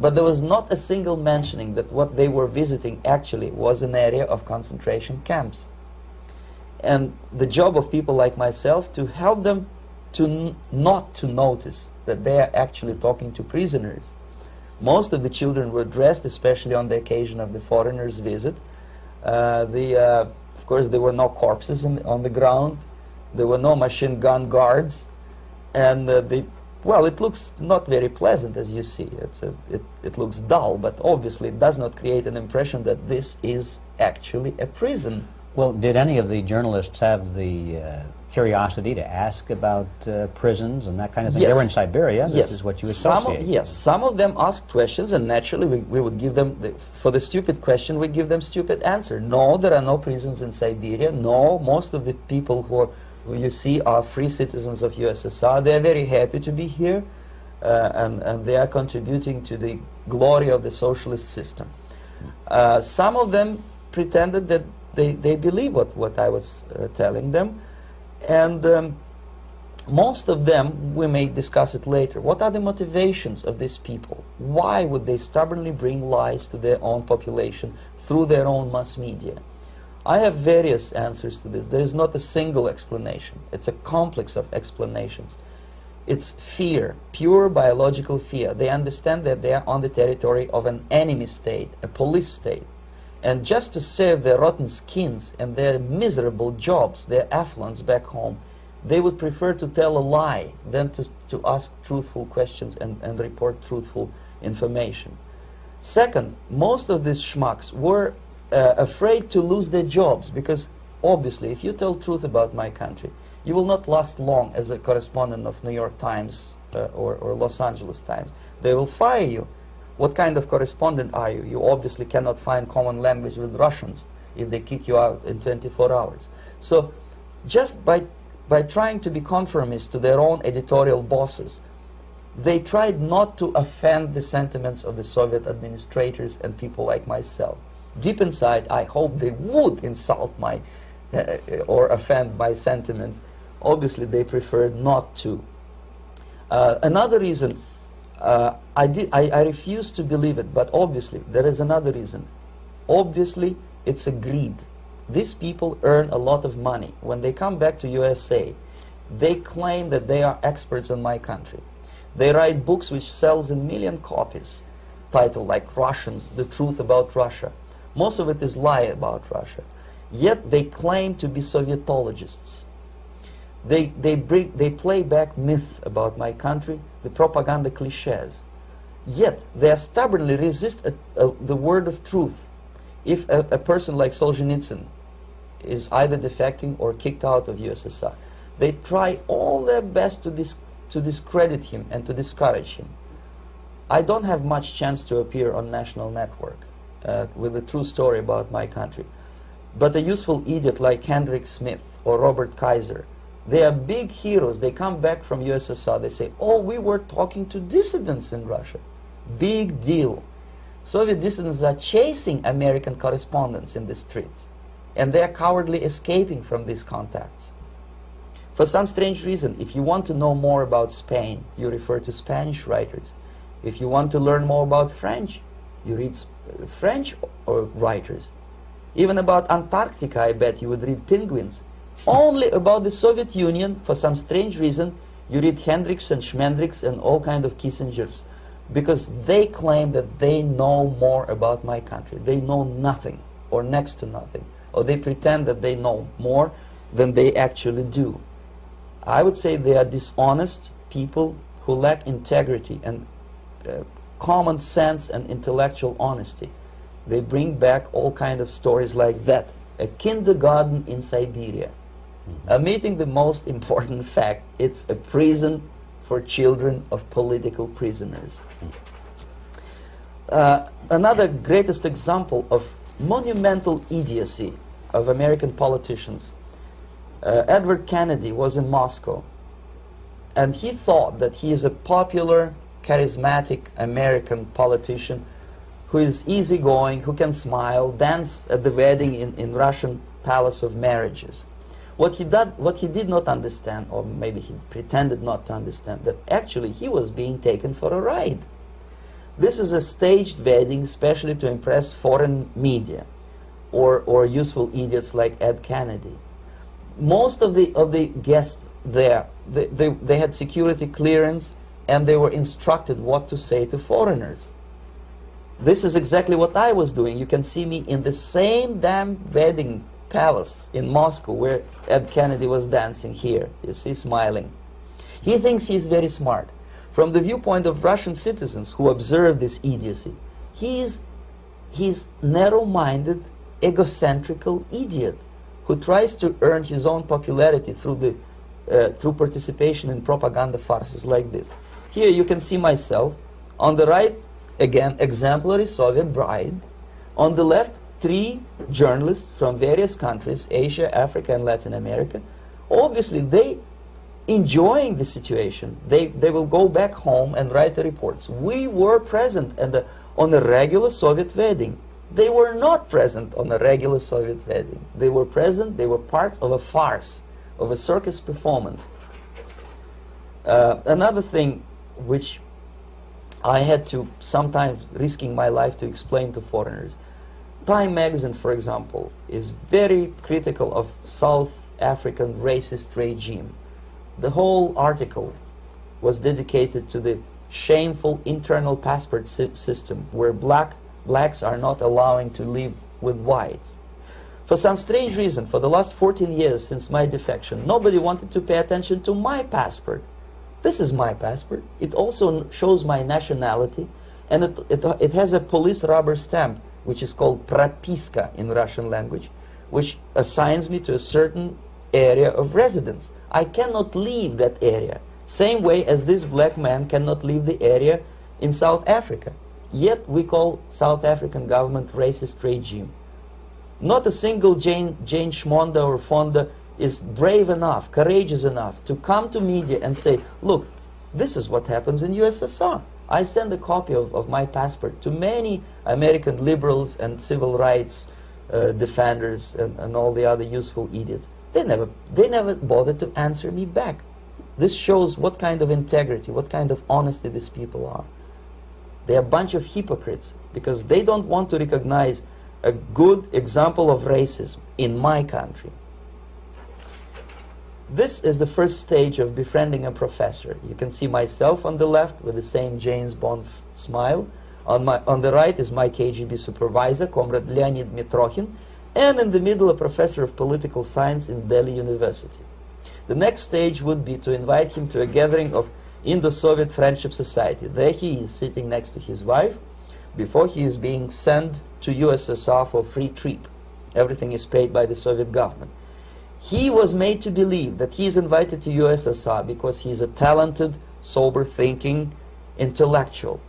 But there was not a single mentioning that what they were visiting actually was an area of concentration camps. And the job of people like myself to help them to not to notice that they are actually talking to prisoners. Most of the children were dressed, especially on the occasion of the foreigners' visit. Of course, there were no corpses on the ground. There were no machine gun guards. And well, it looks not very pleasant, as you see. It looks dull, but obviously it does not create an impression that this is actually a prison. Well, did any of the journalists have the curiosity to ask about prisons and that kind of thing? Yes. They were in Siberia. Yes. This is what you associate. Yes, some of them asked questions, and naturally we would give them, for the stupid question, we give them stupid answer. No, there are no prisons in Siberia. No, most of the people who you see are free citizens of USSR. They are very happy to be here, and they are contributing to the glory of the socialist system. Some of them pretended that they believe what I was telling them, and most of them, we may discuss it later, what are the motivations of these people? Why would they stubbornly bring lies to their own population through their own mass media? I have various answers to this. There is not a single explanation. It's a complex of explanations. It's fear, pure biological fear. They understand that they are on the territory of an enemy state, a police state. And just to save their rotten skins and their miserable jobs, their affluence back home, they would prefer to tell a lie than to ask truthful questions and report truthful information. Second, most of these schmucks were afraid to lose their jobs, because obviously if you tell truth about my country, you will not last long as a correspondent of New York Times or Los Angeles Times. They will fire you. What kind of correspondent are you? You obviously cannot find common language with Russians if they kick you out in 24 hours. So just by trying to be conformist to their own editorial bosses, they tried not to offend the sentiments of the Soviet administrators and people like myself. Deep inside, I hope they would insult my or offend my sentiments. Obviously, they preferred not to. Another reason, I refuse to believe it, but obviously, there is another reason. Obviously, it's a greed. These people earn a lot of money. When they come back to USA, they claim that they are experts in my country. They write books which sells in million copies, titled like Russians, The Truth About Russia. Most of it is lie about Russia. Yet they claim to be Sovietologists. They play back myth about my country, the propaganda cliches. Yet they stubbornly resist the word of truth. If a person like Solzhenitsyn is either defecting or kicked out of USSR, they try all their best to discredit him and to discourage him. I don't have much chance to appear on national network with a true story about my country. But a useful idiot like Hendrik Smith or Robert Kaiser, they are big heroes. They come back from USSR. They say, oh, we were talking to dissidents in Russia. Big deal. Soviet dissidents are chasing American correspondents in the streets, and they are cowardly escaping from these contacts. For some strange reason, if you want to know more about Spain, you refer to Spanish writers. If you want to learn more about French, you read French writers. Even about Antarctica, I bet you would read Penguins. Only about the Soviet Union, for some strange reason, you read Hendricks and Schmendricks and all kind of Kissingers, because they claim that they know more about my country. They know nothing, or next to nothing, or they pretend that they know more than they actually do. I would say they are dishonest people who lack integrity and common sense and intellectual honesty. They bring back all kind of stories like that. A kindergarten in Siberia. Omitting the most important fact, it's a prison for children of political prisoners. Another greatest example of monumental idiocy of American politicians. Edward Kennedy was in Moscow, and he thought that he is a popular, charismatic American politician who is easygoing, who can smile, dance at the wedding in Russian Palace of Marriages. What he did not understand, or maybe he pretended not to understand, that actually he was being taken for a ride. This is a staged wedding, especially to impress foreign media, or useful idiots like Ed Kennedy. Most of the guests there, they had security clearance, and they were instructed what to say to foreigners. This is exactly what I was doing. You can see me in the same damn wedding palace in Moscow where Ed Kennedy was dancing here. You see, smiling. He thinks he's very smart. From the viewpoint of Russian citizens who observe this idiocy, he's narrow-minded, egocentrical idiot who tries to earn his own popularity through participation in propaganda farces like this. Here you can see myself. On the right, again, exemplary Soviet bride. On the left, 3 journalists from various countries, Asia, Africa, and Latin America. Obviously, they enjoying the situation. They will go back home and write the reports. We were present on a regular Soviet wedding. They were not present on a regular Soviet wedding. They were present, they were parts of a farce, of a circus performance. Another thing which I had to, sometimes risking my life, to explain to foreigners. Time magazine, for example, is very critical of South African racist regime. The whole article was dedicated to the shameful internal passport system where blacks are not allowing to live with whites. For some strange reason, for the last 14 years since my defection, nobody wanted to pay attention to my passport. This is my passport. It also shows my nationality, and it has a police rubber stamp, which is called propiska in Russian language, which assigns me to a certain area of residence. I cannot leave that area, same way as this black man cannot leave the area in South Africa. Yet we call South African government racist regime. Not a single Jane Schmonda or Fonda is brave enough, courageous enough to come to media and say, look, this is what happens in USSR. I send a copy of my passport to many American liberals and civil rights defenders and all the other useful idiots. They never bothered to answer me back. This shows what kind of integrity, what kind of honesty these people are. They're a bunch of hypocrites because they don't want to recognize a good example of racism in my country. This is the first stage of befriending a professor. You can see myself on the left with the same James Bond smile. On the right is my KGB supervisor, Comrade Leonid Mitrokhin, and in the middle a professor of political science in Delhi University. The next stage would be to invite him to a gathering of Indo-Soviet Friendship Society. There he is sitting next to his wife before he is being sent to USSR for free trip. Everything is paid by the Soviet government. He was made to believe that he is invited to USSR because he is a talented, sober-thinking intellectual.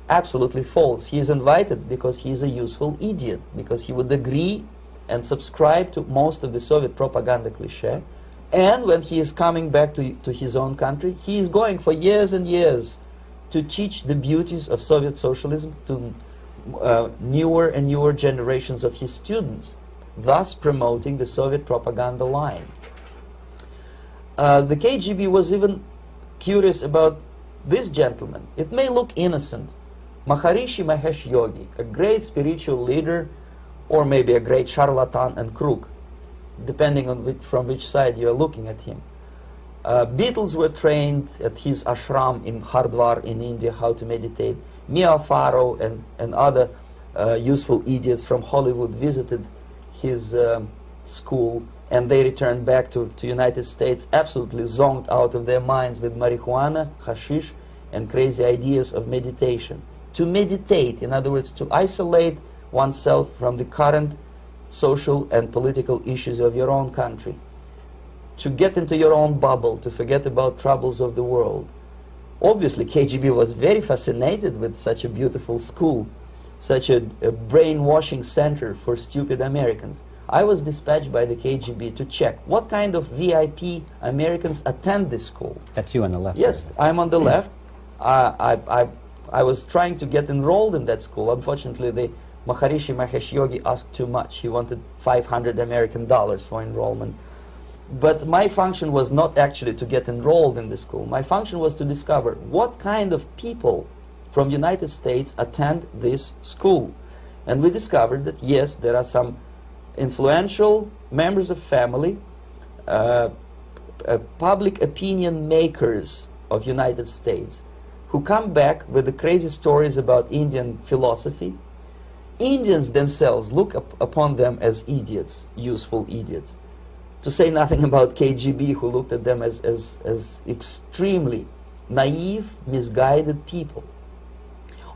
Absolutely false. He is invited because he is a useful idiot, because he would agree and subscribe to most of the Soviet propaganda cliché. And when he is coming back to his own country, he is going for years and years to teach the beauties of Soviet socialism to newer and newer generations of his students, thus promoting the Soviet propaganda line. the KGB was even curious about this gentleman. It may look innocent. Maharishi Mahesh Yogi, a great spiritual leader, or maybe a great charlatan and crook, depending on from which side you are looking at him. Beatles were trained at his ashram in Hardwar in India how to meditate. Mia Farrow and other useful idiots from Hollywood visited his school, and they returned back to United States absolutely zonked out of their minds with marijuana, hashish, and crazy ideas of meditation. To meditate, in other words, to isolate oneself from the current social and political issues of your own country, to get into your own bubble, to forget about troubles of the world. Obviously, KGB was very fascinated with such a beautiful school, such a brainwashing center for stupid Americans. I was dispatched by the KGB to check what kind of VIP Americans attend this school. That's you on the left. Yes, I'm on the left. I was trying to get enrolled in that school. Unfortunately, the Maharishi Mahesh Yogi asked too much. He wanted $500 American for enrollment. But my function was not actually to get enrolled in the school. My function was to discover what kind of people from United States attend this school. And we discovered that, yes, there are some influential members of family, public opinion makers of United States who come back with the crazy stories about Indian philosophy. Indians themselves look upon them as idiots, useful idiots. To say nothing about KGB, who looked at them as extremely naive, misguided people.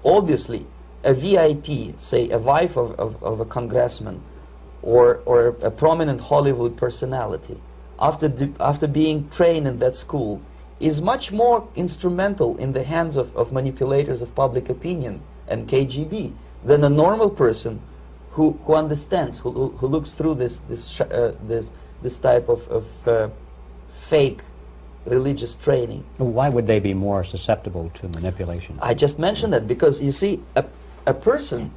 Obviously, a VIP, say a wife of a congressman, or a prominent Hollywood personality, after being trained in that school, is much more instrumental in the hands of manipulators of public opinion and KGB than a normal person who understands, who looks through this type of fake religious training. Why would they be more susceptible to manipulation? I just mentioned that because, you see, a person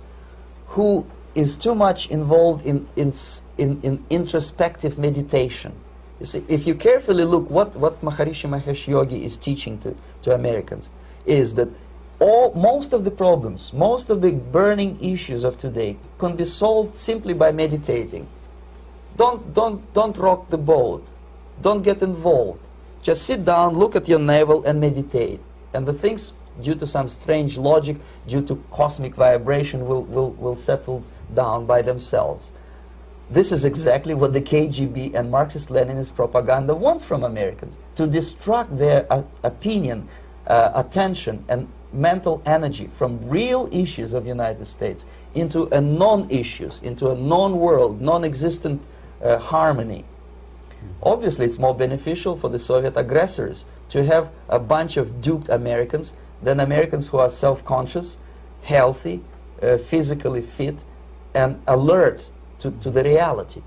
who is too much involved in introspective meditation. You see, if you carefully look what Maharishi Mahesh Yogi is teaching to Americans, is that most of the problems, most of the burning issues of today can be solved simply by meditating. Don't rock the boat. Don't get involved. Just sit down, look at your navel, and meditate. And the things, due to some strange logic, due to cosmic vibration, will settle down by themselves. This is exactly what the KGB and Marxist-Leninist propaganda wants from Americans, to distract their opinion, attention, and mental energy from real issues of the United States into a non-issues, into a non-world, non-existent harmony. Obviously, it's more beneficial for the Soviet aggressors to have a bunch of duped Americans than Americans who are self-conscious, healthy, physically fit, and alert to the reality.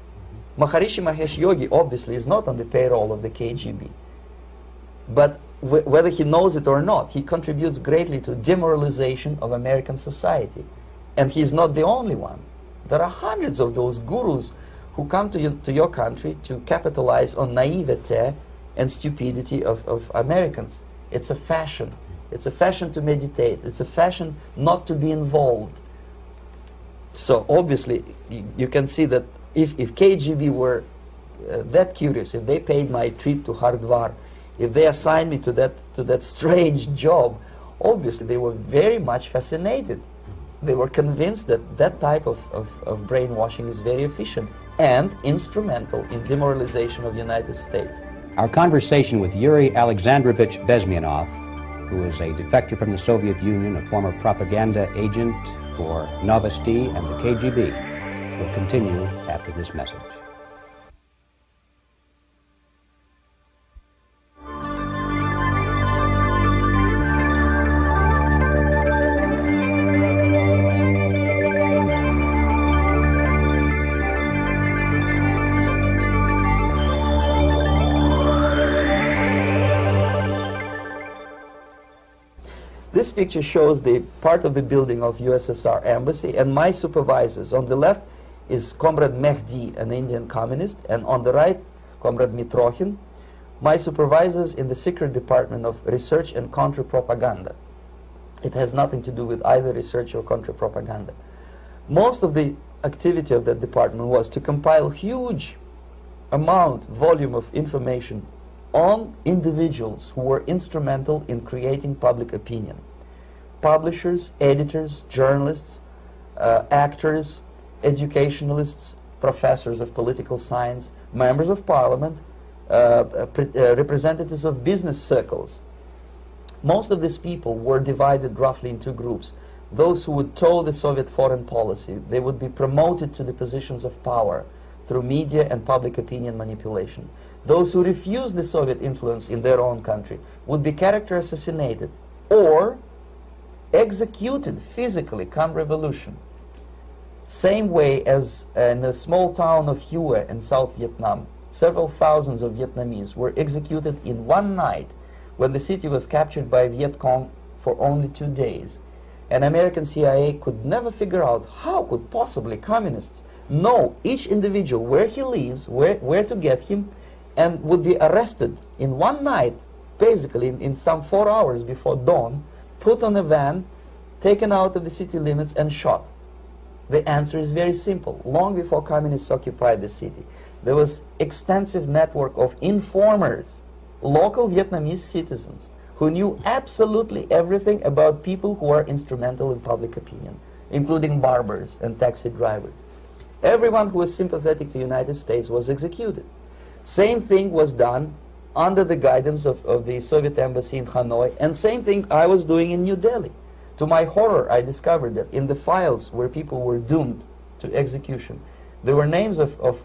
Maharishi Mahesh Yogi obviously is not on the payroll of the KGB. But whether he knows it or not, he contributes greatly to demoralization of American society. And he's not the only one. There are hundreds of those gurus who come to your country to capitalize on naivete and stupidity of Americans. It's a fashion. It's a fashion to meditate. It's a fashion not to be involved. So obviously, you can see that if KGB were that curious, if they paid my trip to Hardwar, if they assigned me to that strange job, obviously they were very much fascinated. They were convinced that that type of brainwashing is very efficient and instrumental in demoralization of the United States. Our conversation with Yuri Alexandrovich Bezmenov, who is a defector from the Soviet Union, a former propaganda agent for Novosti and the KGB, will continue after this message. This picture shows the part of the building of USSR embassy, and my supervisors. On the left is Comrade Mehdi, an Indian communist, and on the right, Comrade Mitrokhin, my supervisors in the secret department of research and counter-propaganda. It has nothing to do with either research or counter-propaganda. Most of the activity of that department was to compile huge volume of information on individuals who were instrumental in creating public opinion. Publishers, editors, journalists, actors, educationalists, professors of political science, members of parliament, representatives of business circles. Most of these people were divided roughly in two groups. Those who would toe the Soviet foreign policy, they would be promoted to the positions of power through media and public opinion manipulation. Those who refused the Soviet influence in their own country would be character assassinated or executed physically come revolution. Same way as in the small town of Hue in South Vietnam, several thousands of Vietnamese were executed in one night when the city was captured by Viet Cong for only 2 days. And American CIA could never figure out how could possibly communists know each individual, where he lives, where to get him, and would be arrested in one night, basically in some 4 hours before dawn, put on a van, taken out of the city limits and shot. The answer is very simple. Long before communists occupied the city, there was extensive network of informers, local Vietnamese citizens, who knew absolutely everything about people who are instrumental in public opinion, including barbers and taxi drivers. Everyone who was sympathetic to the United States was executed. Same thing was done under the guidance of the Soviet embassy in Hanoi, and same thing I was doing in New Delhi. To my horror, I discovered that in the files where people were doomed to execution, there were names of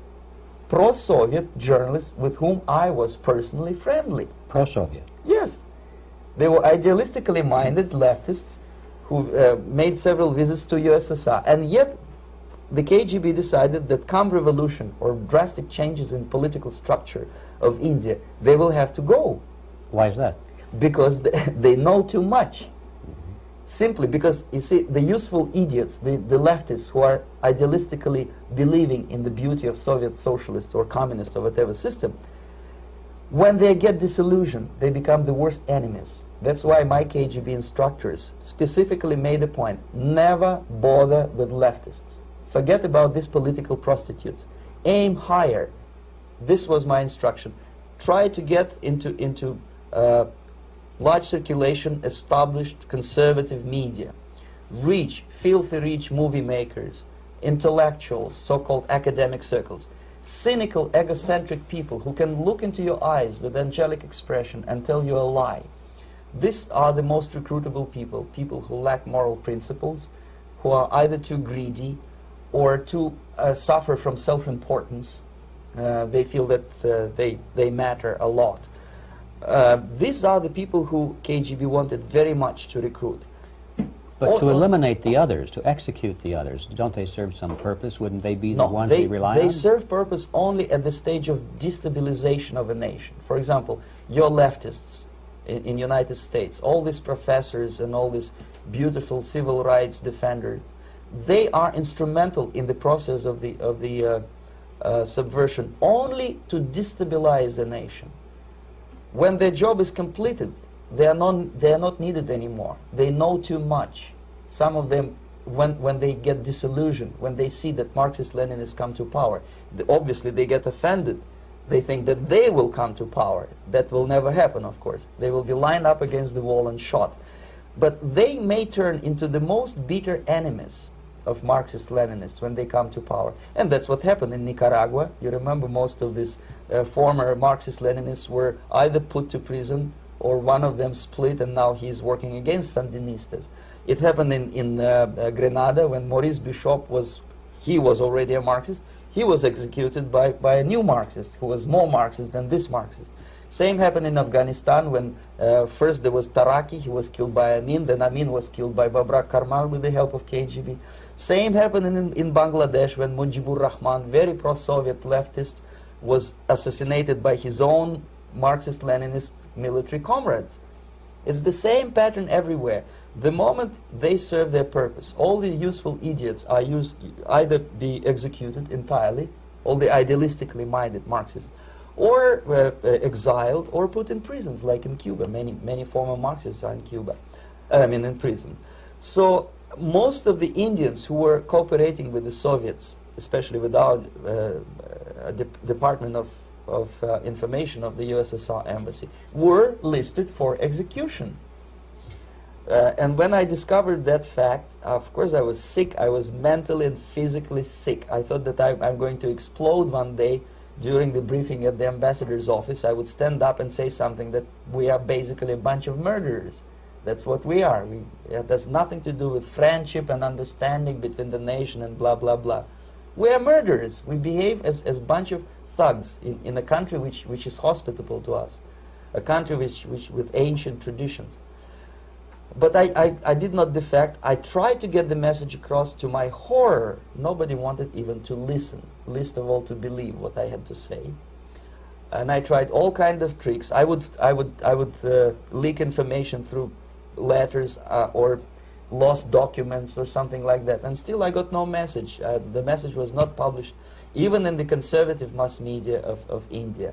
pro-Soviet journalists with whom I was personally friendly. Pro-Soviet? Yes. They were idealistically minded leftists who made several visits to USSR, and yet the KGB decided that come revolution or drastic changes in political structure of India, they will have to go. Why is that? Because they know too much. Simply because, you see, the useful idiots, the leftists who are idealistically believing in the beauty of Soviet socialist or communist or whatever system, when they get disillusioned, they become the worst enemies. That's why my KGB instructors specifically made a point, never bother with leftists. Forget about these political prostitutes. Aim higher. This was my instruction. Try to get into large circulation, established conservative media. Rich, filthy rich movie makers, intellectuals, so-called academic circles. Cynical, egocentric people who can look into your eyes with angelic expression and tell you a lie. These are the most recruitable people, people who lack moral principles, who are either too greedy or too suffer from self-importance. They feel that they matter a lot. These are the people who KGB wanted very much to recruit. But to eliminate the others, to execute the others, don't they serve some purpose? Wouldn't they be the ones they rely on? They serve purpose only at the stage of destabilization of a nation. For example, your leftists in United States, all these professors and all these beautiful civil rights defenders, they are instrumental in the process of the subversion only to destabilize the nation. When their job is completed, they are not needed anymore. They know too much. Some of them, when they get disillusioned, when they see that Marxist-Leninists come to power, obviously they get offended. They think that they will come to power. That will never happen, of course. They will be lined up against the wall and shot. But they may turn into the most bitter enemies of Marxist-Leninists when they come to power. And that's what happened in Nicaragua. You remember most of these former Marxist-Leninists were either put to prison or one of them split, and now he's working against Sandinistas. It happened in Grenada when Maurice Bishop was already a Marxist. He was executed by a new Marxist who was more Marxist than this Marxist. Same happened in Afghanistan when first there was Taraki, he was killed by Amin, then Amin was killed by Babrak Karmal with the help of KGB. Same happened in Bangladesh when Mujibur Rahman, very pro-Soviet leftist, was assassinated by his own Marxist-Leninist military comrades. It's the same pattern everywhere. The moment they serve their purpose, all the useful idiots are either be executed entirely, all the idealistically minded Marxists, or exiled or put in prisons, like in Cuba. Many former Marxists are in Cuba, in prison. So most of the Indians who were cooperating with the Soviets, especially with our Department of Information of the USSR Embassy, were listed for execution. And when I discovered that fact, of course I was sick. I was mentally and physically sick. I thought that I'm going to explode one day during the briefing at the ambassador's office. I would stand up and say something that we are basically a bunch of murderers. That's what we are. It has nothing to do with friendship and understanding between the nation and blah, blah, blah. We are murderers. We behave as a bunch of thugs in a country which is hospitable to us, a country which with ancient traditions. But I did not defect. I tried to get the message across. To my horror, nobody wanted even to listen, least of all to believe what I had to say. And I tried all kinds of tricks. I would leak information through letters or lost documents or something like that. And still I got no message. The message was not published, even in the conservative mass media of India.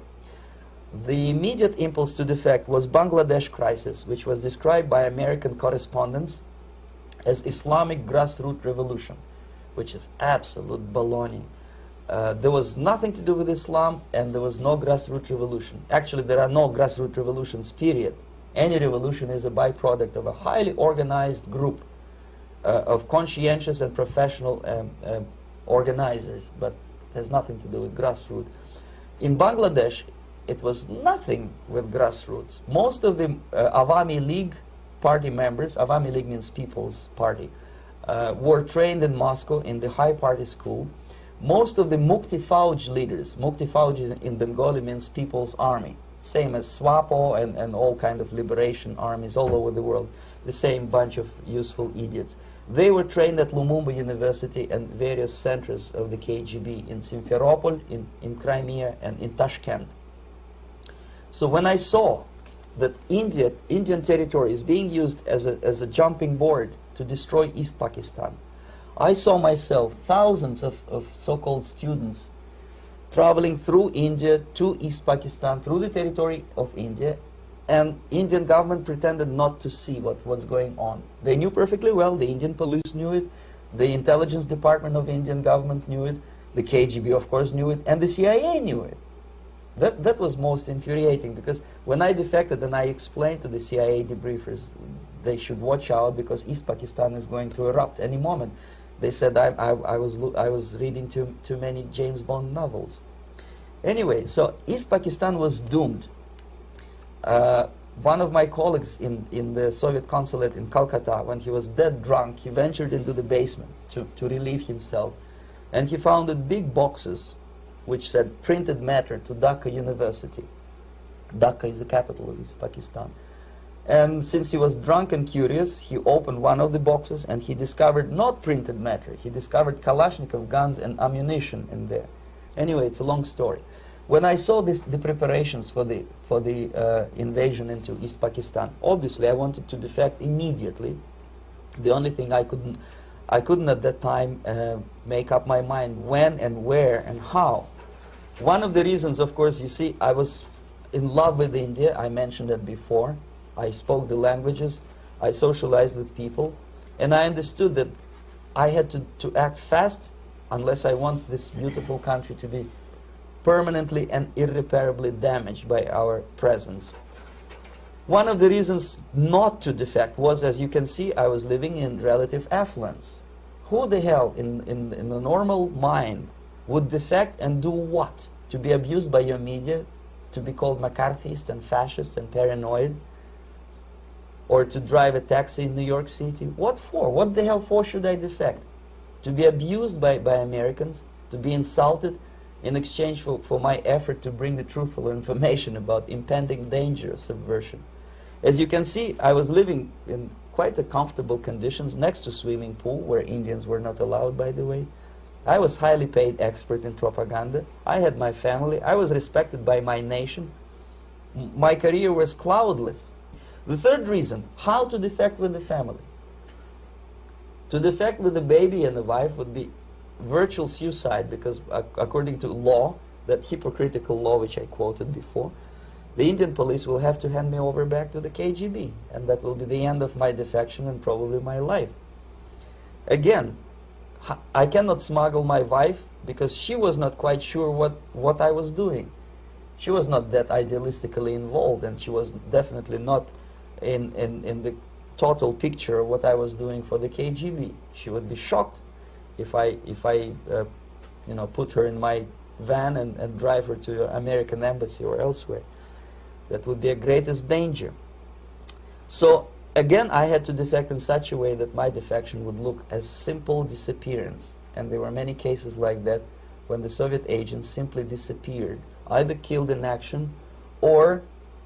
The immediate impulse to defect was Bangladesh crisis, which was described by American correspondents as Islamic grassroots revolution, which is absolute baloney. There was nothing to do with Islam, and there was no grassroots revolution. Actually, there are no grassroots revolutions, period. Any revolution is a byproduct of a highly organized group of conscientious and professional organizers, but has nothing to do with grassroots. In Bangladesh, it was nothing with grassroots. Most of the Awami League party members, Awami League means People's Party, were trained in Moscow in the High Party School. Most of the Mukti Fauj leaders, Mukti Fauj in Bengali means People's Army, same as SWAPO and all kind of liberation armies all over the world, the same bunch of useful idiots. They were trained at Lumumba University and various centers of the KGB in Simferopol, in Crimea, and in Tashkent. So when I saw that Indian territory is being used as a jumping board to destroy East Pakistan, I saw myself thousands of so-called students traveling through India to East Pakistan, through the territory of India, and Indian government pretended not to see what's going on. They knew perfectly well, the Indian police knew it, the intelligence department of the Indian government knew it, the KGB of course knew it, and the CIA knew it. That was most infuriating, because when I defected and I explained to the CIA debriefers they should watch out because East Pakistan is going to erupt any moment, they said I was reading too many James Bond novels. Anyway, so East Pakistan was doomed. One of my colleagues in the Soviet consulate in Calcutta, when he was dead drunk, he ventured into the basement to relieve himself, and he found big boxes which said printed matter to Dhaka University. Dhaka is the capital of East Pakistan. And since he was drunk and curious, he opened one of the boxes and he discovered not printed matter. He discovered Kalashnikov guns and ammunition in there. Anyway, it's a long story. When I saw the preparations for the invasion into East Pakistan, obviously I wanted to defect immediately. The only thing I couldn't at that time make up my mind when and where and how. One of the reasons, of course, you see, I was in love with India. I mentioned it before. I spoke the languages. I socialized with people. And I understood that I had to act fast unless I want this beautiful country to be permanently and irreparably damaged by our presence. One of the reasons not to defect was, as you can see, I was living in relative affluence. Who the hell in a normal mind would defect and do what? To be abused by your media, to be called McCarthyist and fascist and paranoid, or to drive a taxi in New York City? What for? What the hell for should I defect? To be abused by Americans, to be insulted in exchange for my effort to bring the truthful information about impending danger of subversion. As you can see, I was living in quite a comfortable conditions next to swimming pool, where Indians were not allowed, by the way. I was highly paid expert in propaganda. I had my family. I was respected by my nation. My career was cloudless. The third reason, how to defect with the family. To defect with the baby and the wife would be virtual suicide, because according to law, that hypocritical law which I quoted before, the Indian police will have to hand me over back to the KGB, and that will be the end of my defection and probably my life. Again, I cannot smuggle my wife because she was not quite sure what I was doing. She was not that idealistically involved, and she was definitely not in the total picture of what I was doing for the KGB. She would be shocked if I you know, put her in my van and drive her to the American embassy or elsewhere. That would be a greatest danger. So again, I had to defect in such a way that my defection would look as simple disappearance. And there were many cases like that when the Soviet agents simply disappeared, either killed in action or,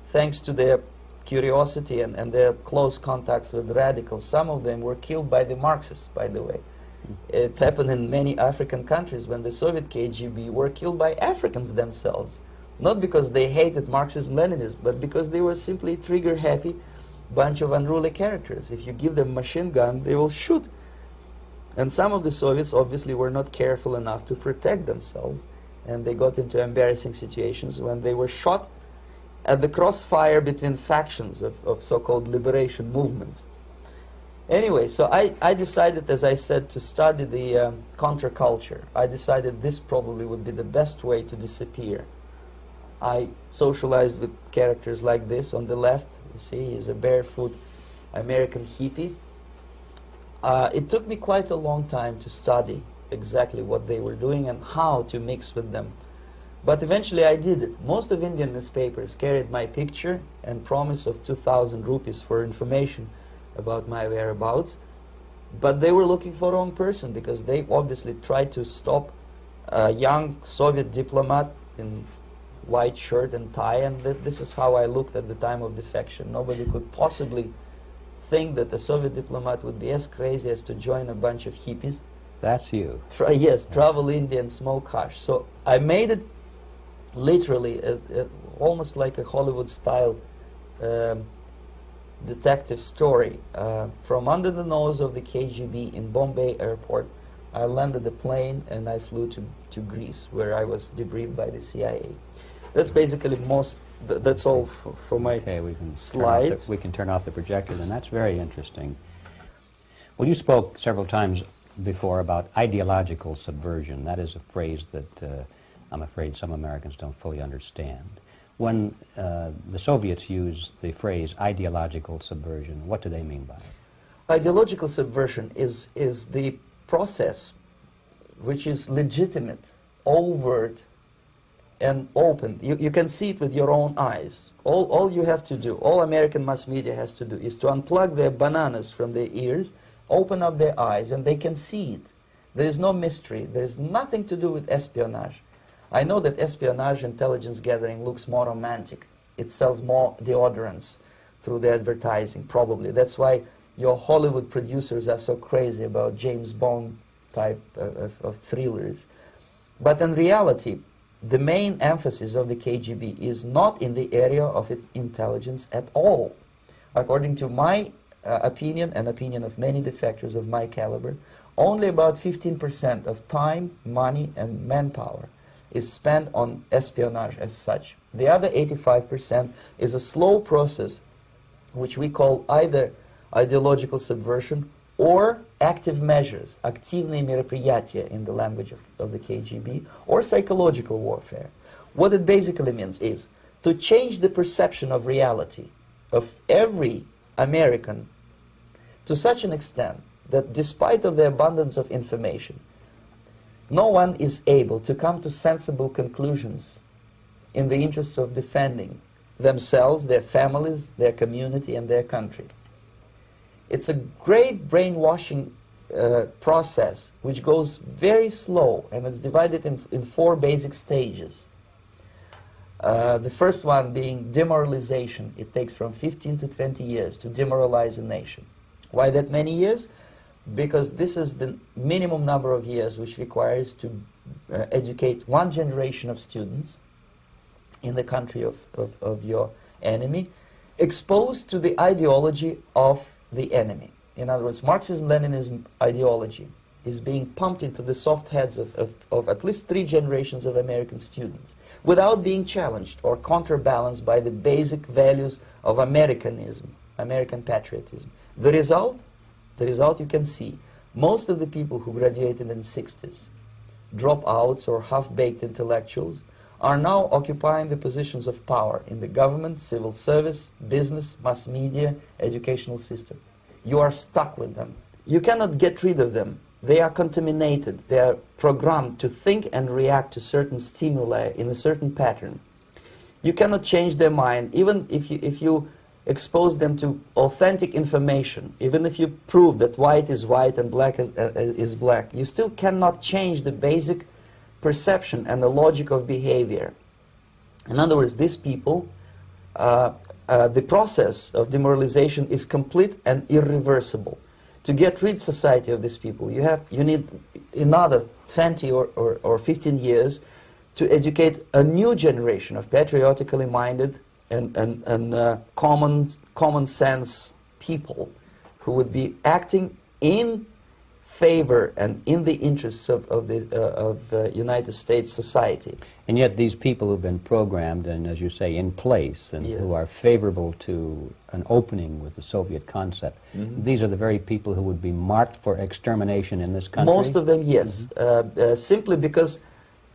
thanks to their curiosity and their close contacts with radicals, some of them were killed by the Marxists, by the way. It happened in many African countries when the Soviet KGB were killed by Africans themselves. Not because they hated Marxism-Leninism, but because they were simply trigger-happy bunch of unruly characters. If you give them a machine gun, they will shoot. And some of the Soviets obviously were not careful enough to protect themselves, and they got into embarrassing situations when they were shot at the crossfire between factions of so-called liberation movements. Anyway, so I decided, as I said, to study the counterculture. I decided this probably would be the best way to disappear. I socialized with characters like this. On the left, you see, he's a barefoot American hippie. It took me quite a long time to study exactly what they were doing and how to mix with them. But eventually I did it. Most of Indian newspapers carried my picture and promise of 2,000 rupees for information about my whereabouts. But they were looking for the wrong person, because they obviously tried to stop a young Soviet diplomat in white shirt and tie, and this is how I looked at the time of defection. Nobody could possibly think that a Soviet diplomat would be as crazy as to join a bunch of hippies. That's you. Yes, travel India and smoke hash. So I made it literally almost like a Hollywood-style detective story. From under the nose of the KGB in Bombay airport, I landed the plane and I flew to Greece, where I was debriefed by the CIA. That's basically that's all for my slides. We can turn off the projector, and that's very interesting. Well, you spoke several times before about ideological subversion. That is a phrase that I'm afraid some Americans don't fully understand. When the Soviets use the phrase ideological subversion, what do they mean by it? Ideological subversion is the process which is legitimate, overt, and open. You can see it with your own eyes. All you have to do, all American mass media has to do, is to unplug their bananas from their ears, open up their eyes, and they can see it. There is no mystery. There is nothing to do with espionage. I know that espionage intelligence gathering looks more romantic. It sells more deodorants through the advertising, probably. That's why your Hollywood producers are so crazy about James Bond type of thrillers. But in reality, the main emphasis of the KGB is not in the area of intelligence at all. According to my opinion and opinion of many defectors of my caliber, only about 15% of time, money, and manpower is spent on espionage as such. The other 85% is a slow process which we call either ideological subversion or active measures, активные мероприятия in the language of the KGB, or psychological warfare. What it basically means is to change the perception of reality of every American to such an extent that despite of the abundance of information, no one is able to come to sensible conclusions in the interests of defending themselves, their families, their community, and their country. It's a great brainwashing process which goes very slow, and it's divided in 4 basic stages. The first one being demoralization. It takes from 15 to 20 years to demoralize a nation. Why that many years? Because this is the minimum number of years which requires to educate one generation of students in the country of your enemy, exposed to the ideology of the enemy. In other words, Marxism-Leninism ideology is being pumped into the soft heads of at least 3 generations of American students without being challenged or counterbalanced by the basic values of Americanism, American patriotism. The result you can see. Most of the people who graduated in the 60s, dropouts or half-baked intellectuals, are now occupying the positions of power in the government, civil service, business, mass media, educational system. You are stuck with them. You cannot get rid of them. They are contaminated. They are programmed to think and react to certain stimuli in a certain pattern. You cannot change their mind, even if you expose them to authentic information, even if you prove that white is white and black is black. You still cannot change the basic perception and the logic of behavior. In other words, these people, the process of demoralization is complete and irreversible. To get rid society of these people, you need another 20 or 15 years to educate a new generation of patriotically minded and common sense people who would be acting in favor and in the interests of United States society. And yet these people who've been programmed and, as you say, in place and Yes. who are favorable to an opening with the Soviet concept, these are the very people who would be marked for extermination in this country? Most of them, yes. Simply because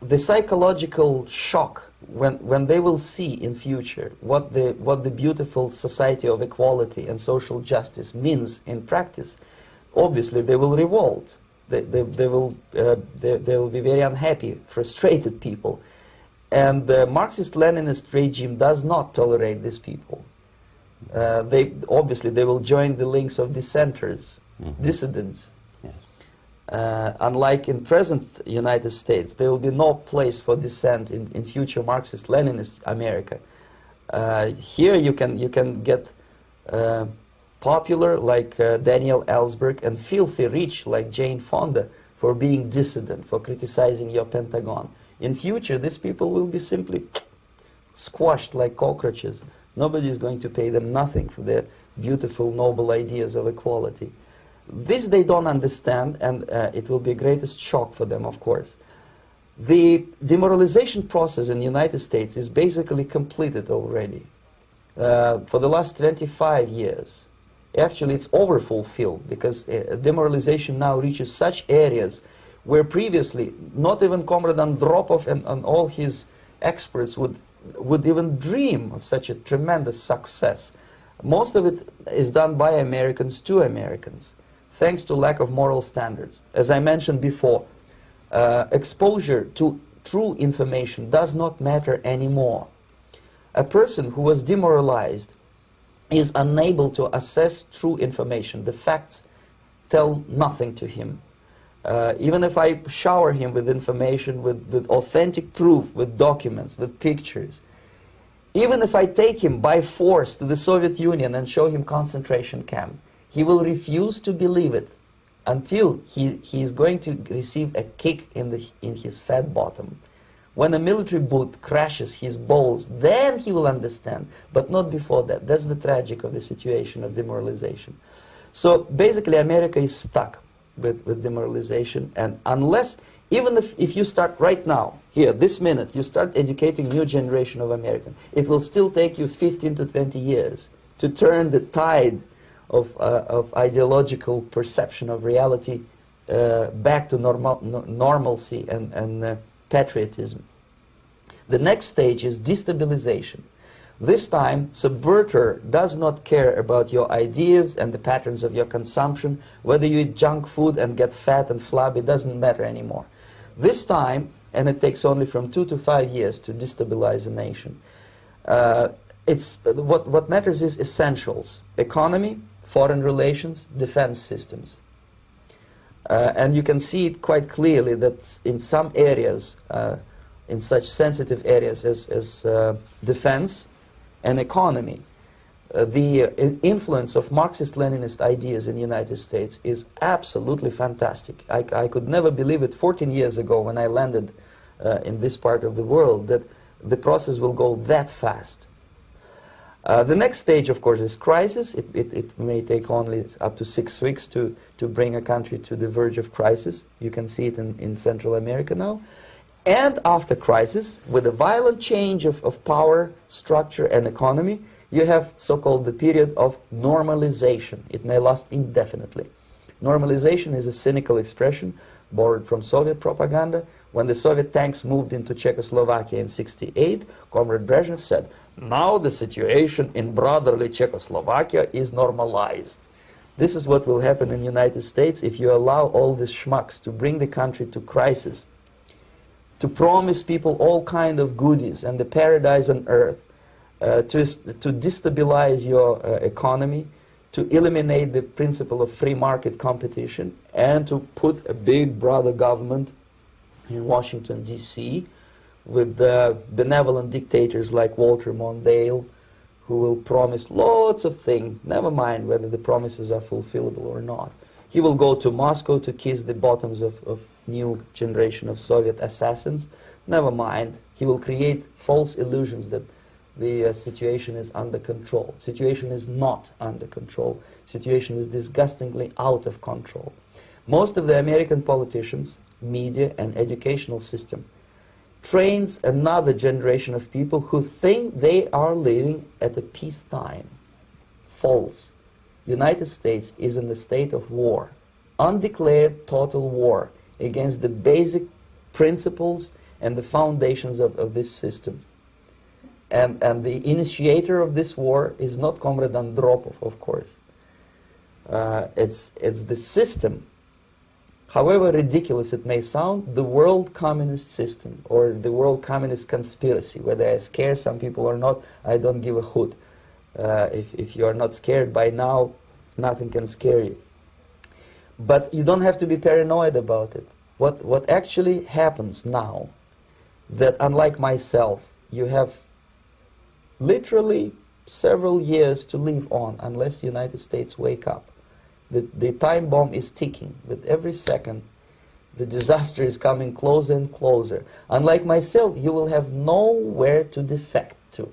the psychological shock when they will see in future what the beautiful society of equality and social justice means in practice, obviously they will revolt. They will be very unhappy, frustrated people. And the Marxist-Leninist regime does not tolerate these people. Obviously they will join the links of dissenters, dissidents. Yes. Unlike in present United States, there will be no place for dissent in future Marxist-Leninist America. Here you can get popular like Daniel Ellsberg and filthy rich like Jane Fonda for being dissident, for criticizing your Pentagon. In future, these people will be simply squashed like cockroaches. Nobody is going to pay them nothing for their beautiful, noble ideas of equality. This they don't understand, and it will be a greatest shock for them, of course. The demoralization process in the United States is basically completed already. For the last 25 years, actually it's overfulfilled, because demoralization now reaches such areas where previously not even Comrade Andropov and all his experts would even dream of such a tremendous success. Most of it is done by Americans to Americans, thanks to lack of moral standards. As I mentioned before, exposure to true information does not matter anymore. A person who was demoralized is unable to assess true information. The facts tell nothing to him. Even if I shower him with information, with authentic proof, with documents, with pictures, even if I take him by force to the Soviet Union and show him concentration camp, he will refuse to believe it until he is going to receive a kick in his fat bottom. When a military boot crashes his balls, then he will understand, but not before that. That's the tragic of the situation of demoralization. So basically America is stuck with demoralization, and unless, even if you start right now, here, this minute, you start educating new generation of Americans, it will still take you 15 to 20 years to turn the tide of ideological perception of reality back to normalcy and patriotism. The next stage is destabilization. This time, subverter does not care about your ideas and the patterns of your consumption. Whether you eat junk food and get fat and flabby, doesn't matter anymore. This time, and it takes only from 2 to 5 years to destabilize a nation, what matters is essentials: economy, foreign relations, defense systems. And you can see it quite clearly that in some areas, in such sensitive areas as defense and economy, the influence of Marxist-Leninist ideas in the United States is absolutely fantastic. I could never believe it 14 years ago when I landed in this part of the world, that the process will go that fast. The next stage, of course, is crisis. It may take only up to 6 weeks to bring a country to the verge of crisis. You can see it in Central America now. And after crisis, with a violent change of power, structure, and economy, you have so-called the period of normalization. It may last indefinitely. Normalization is a cynical expression borrowed from Soviet propaganda. When the Soviet tanks moved into Czechoslovakia in '68, Comrade Brezhnev said, "Now the situation in brotherly Czechoslovakia is normalized." This is what will happen in the United States if you allow all these schmucks to bring the country to crisis, to promise people all kind of goodies and the paradise on earth, to destabilize your economy, to eliminate the principle of free market competition, and to put a big brother government in Washington, D.C., with benevolent dictators like Walter Mondale, who will promise lots of things, never mind whether the promises are fulfillable or not. He will go to Moscow to kiss the bottoms of new generation of Soviet assassins, never mind. He will create false illusions that the situation is under control. Situation is not under control. Situation is disgustingly out of control. Most of the American politicians, media, and educational system trains another generation of people who think they are living at a peacetime. False. United States is in the state of war, undeclared total war against the basic principles and the foundations of this system. And the initiator of this war is not Comrade Andropov, of course. It's the system. However ridiculous it may sound, the world communist system or the world communist conspiracy, whether I scare some people or not, I don't give a hoot. If you are not scared by now, nothing can scare you. But you don't have to be paranoid about it. What actually happens now, that unlike myself, you have literally several years to live on unless the United States wake up. The time bomb is ticking. With every second, the disaster is coming closer and closer. Unlike myself, you will have nowhere to defect to,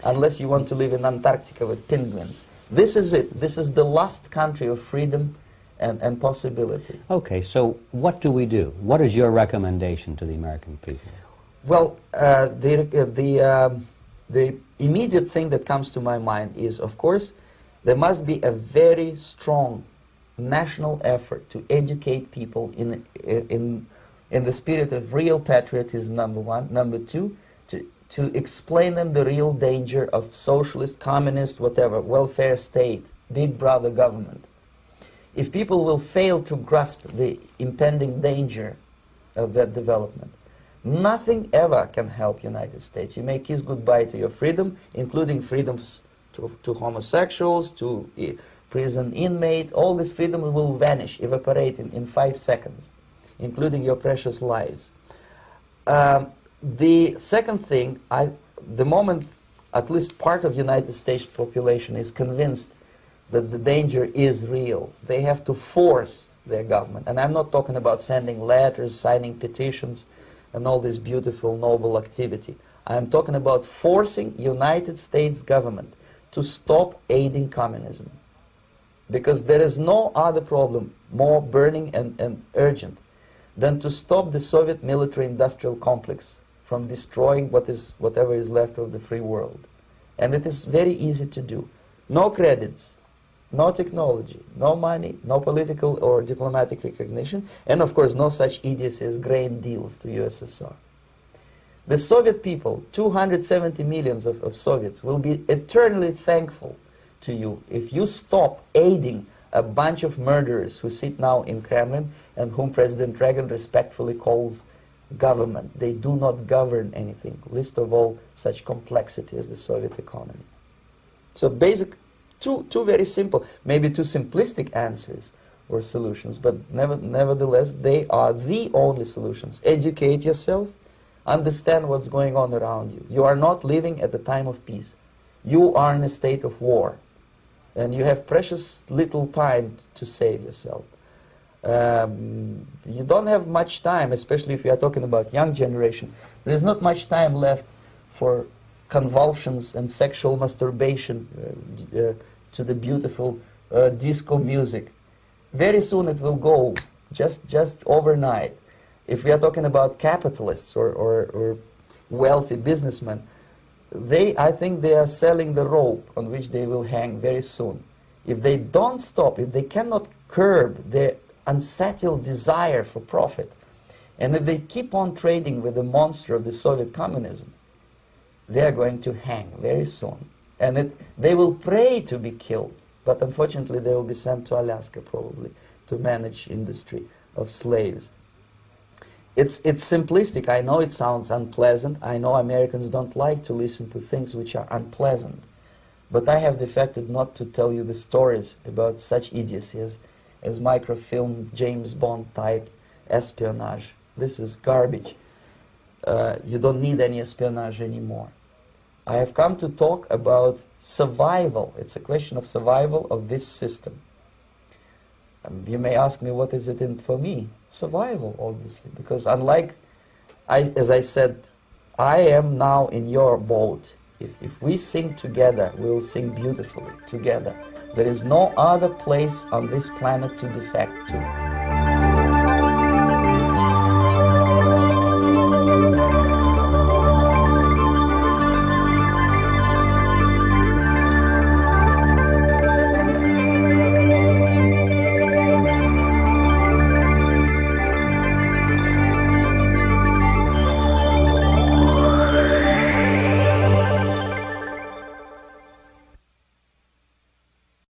unless you want to live in Antarctica with penguins. This is it. This is the last country of freedom and possibility. Okay, so what do we do? What is your recommendation to the American people? Well, the immediate thing that comes to my mind is, of course, there must be a very strong national effort to educate people in the spirit of real patriotism, number one. Number two, to explain them the real danger of socialist, communist, whatever, welfare state, big brother government. If people will fail to grasp the impending danger of that development, nothing ever can help United States. You may kiss goodbye to your freedom, including freedoms to homosexuals, to prison inmate. All this freedom will vanish, evaporate in 5 seconds, including your precious lives. The second thing, the moment at least part of United States population is convinced that the danger is real, they have to force their government. And I'm not talking about sending letters, signing petitions, and all this beautiful, noble activity. I'm talking about forcing United States government to stop aiding communism. Because there is no other problem more burning and urgent than to stop the Soviet military-industrial complex from destroying whatever is left of the free world. And it is very easy to do. No credits, no technology, no money, no political or diplomatic recognition, and of course no such idiocy as grain deals to USSR. The Soviet people, 270 millions of Soviets, will be eternally thankful to you if you stop aiding a bunch of murderers who sit now in Kremlin and whom President Reagan respectfully calls government. They do not govern anything, least of all such complexity as the Soviet economy. So basic, two very simple, maybe too simplistic answers or solutions, but nevertheless they are the only solutions. Educate yourself, understand what's going on around you. You are not living at the time of peace. You are in a state of war, and you have precious little time to save yourself. You don't have much time, especially if you are talking about young generation. There is not much time left for convulsions and sexual masturbation to the beautiful disco music. Very soon it will go, just overnight. If we are talking about capitalists or wealthy businessmen, I think they are selling the rope on which they will hang very soon. If they don't stop, if they cannot curb their unsettled desire for profit, and if they keep on trading with the monster of the Soviet communism, they are going to hang very soon. And they will pray to be killed, but unfortunately they will be sent to Alaska probably to manage industry of slaves. It's simplistic. I know it sounds unpleasant. I know Americans don't like to listen to things which are unpleasant. But I have defected not to tell you the stories about such idiocy as microfilm, James Bond type espionage. This is garbage. You don't need any espionage anymore. I have come to talk about survival. It's a question of survival of this system. You may ask me, what is it in for me? Survival, obviously, because unlike, as I said, I am now in your boat. If we sing together, we'll sing beautifully together. There is no other place on this planet to defect to.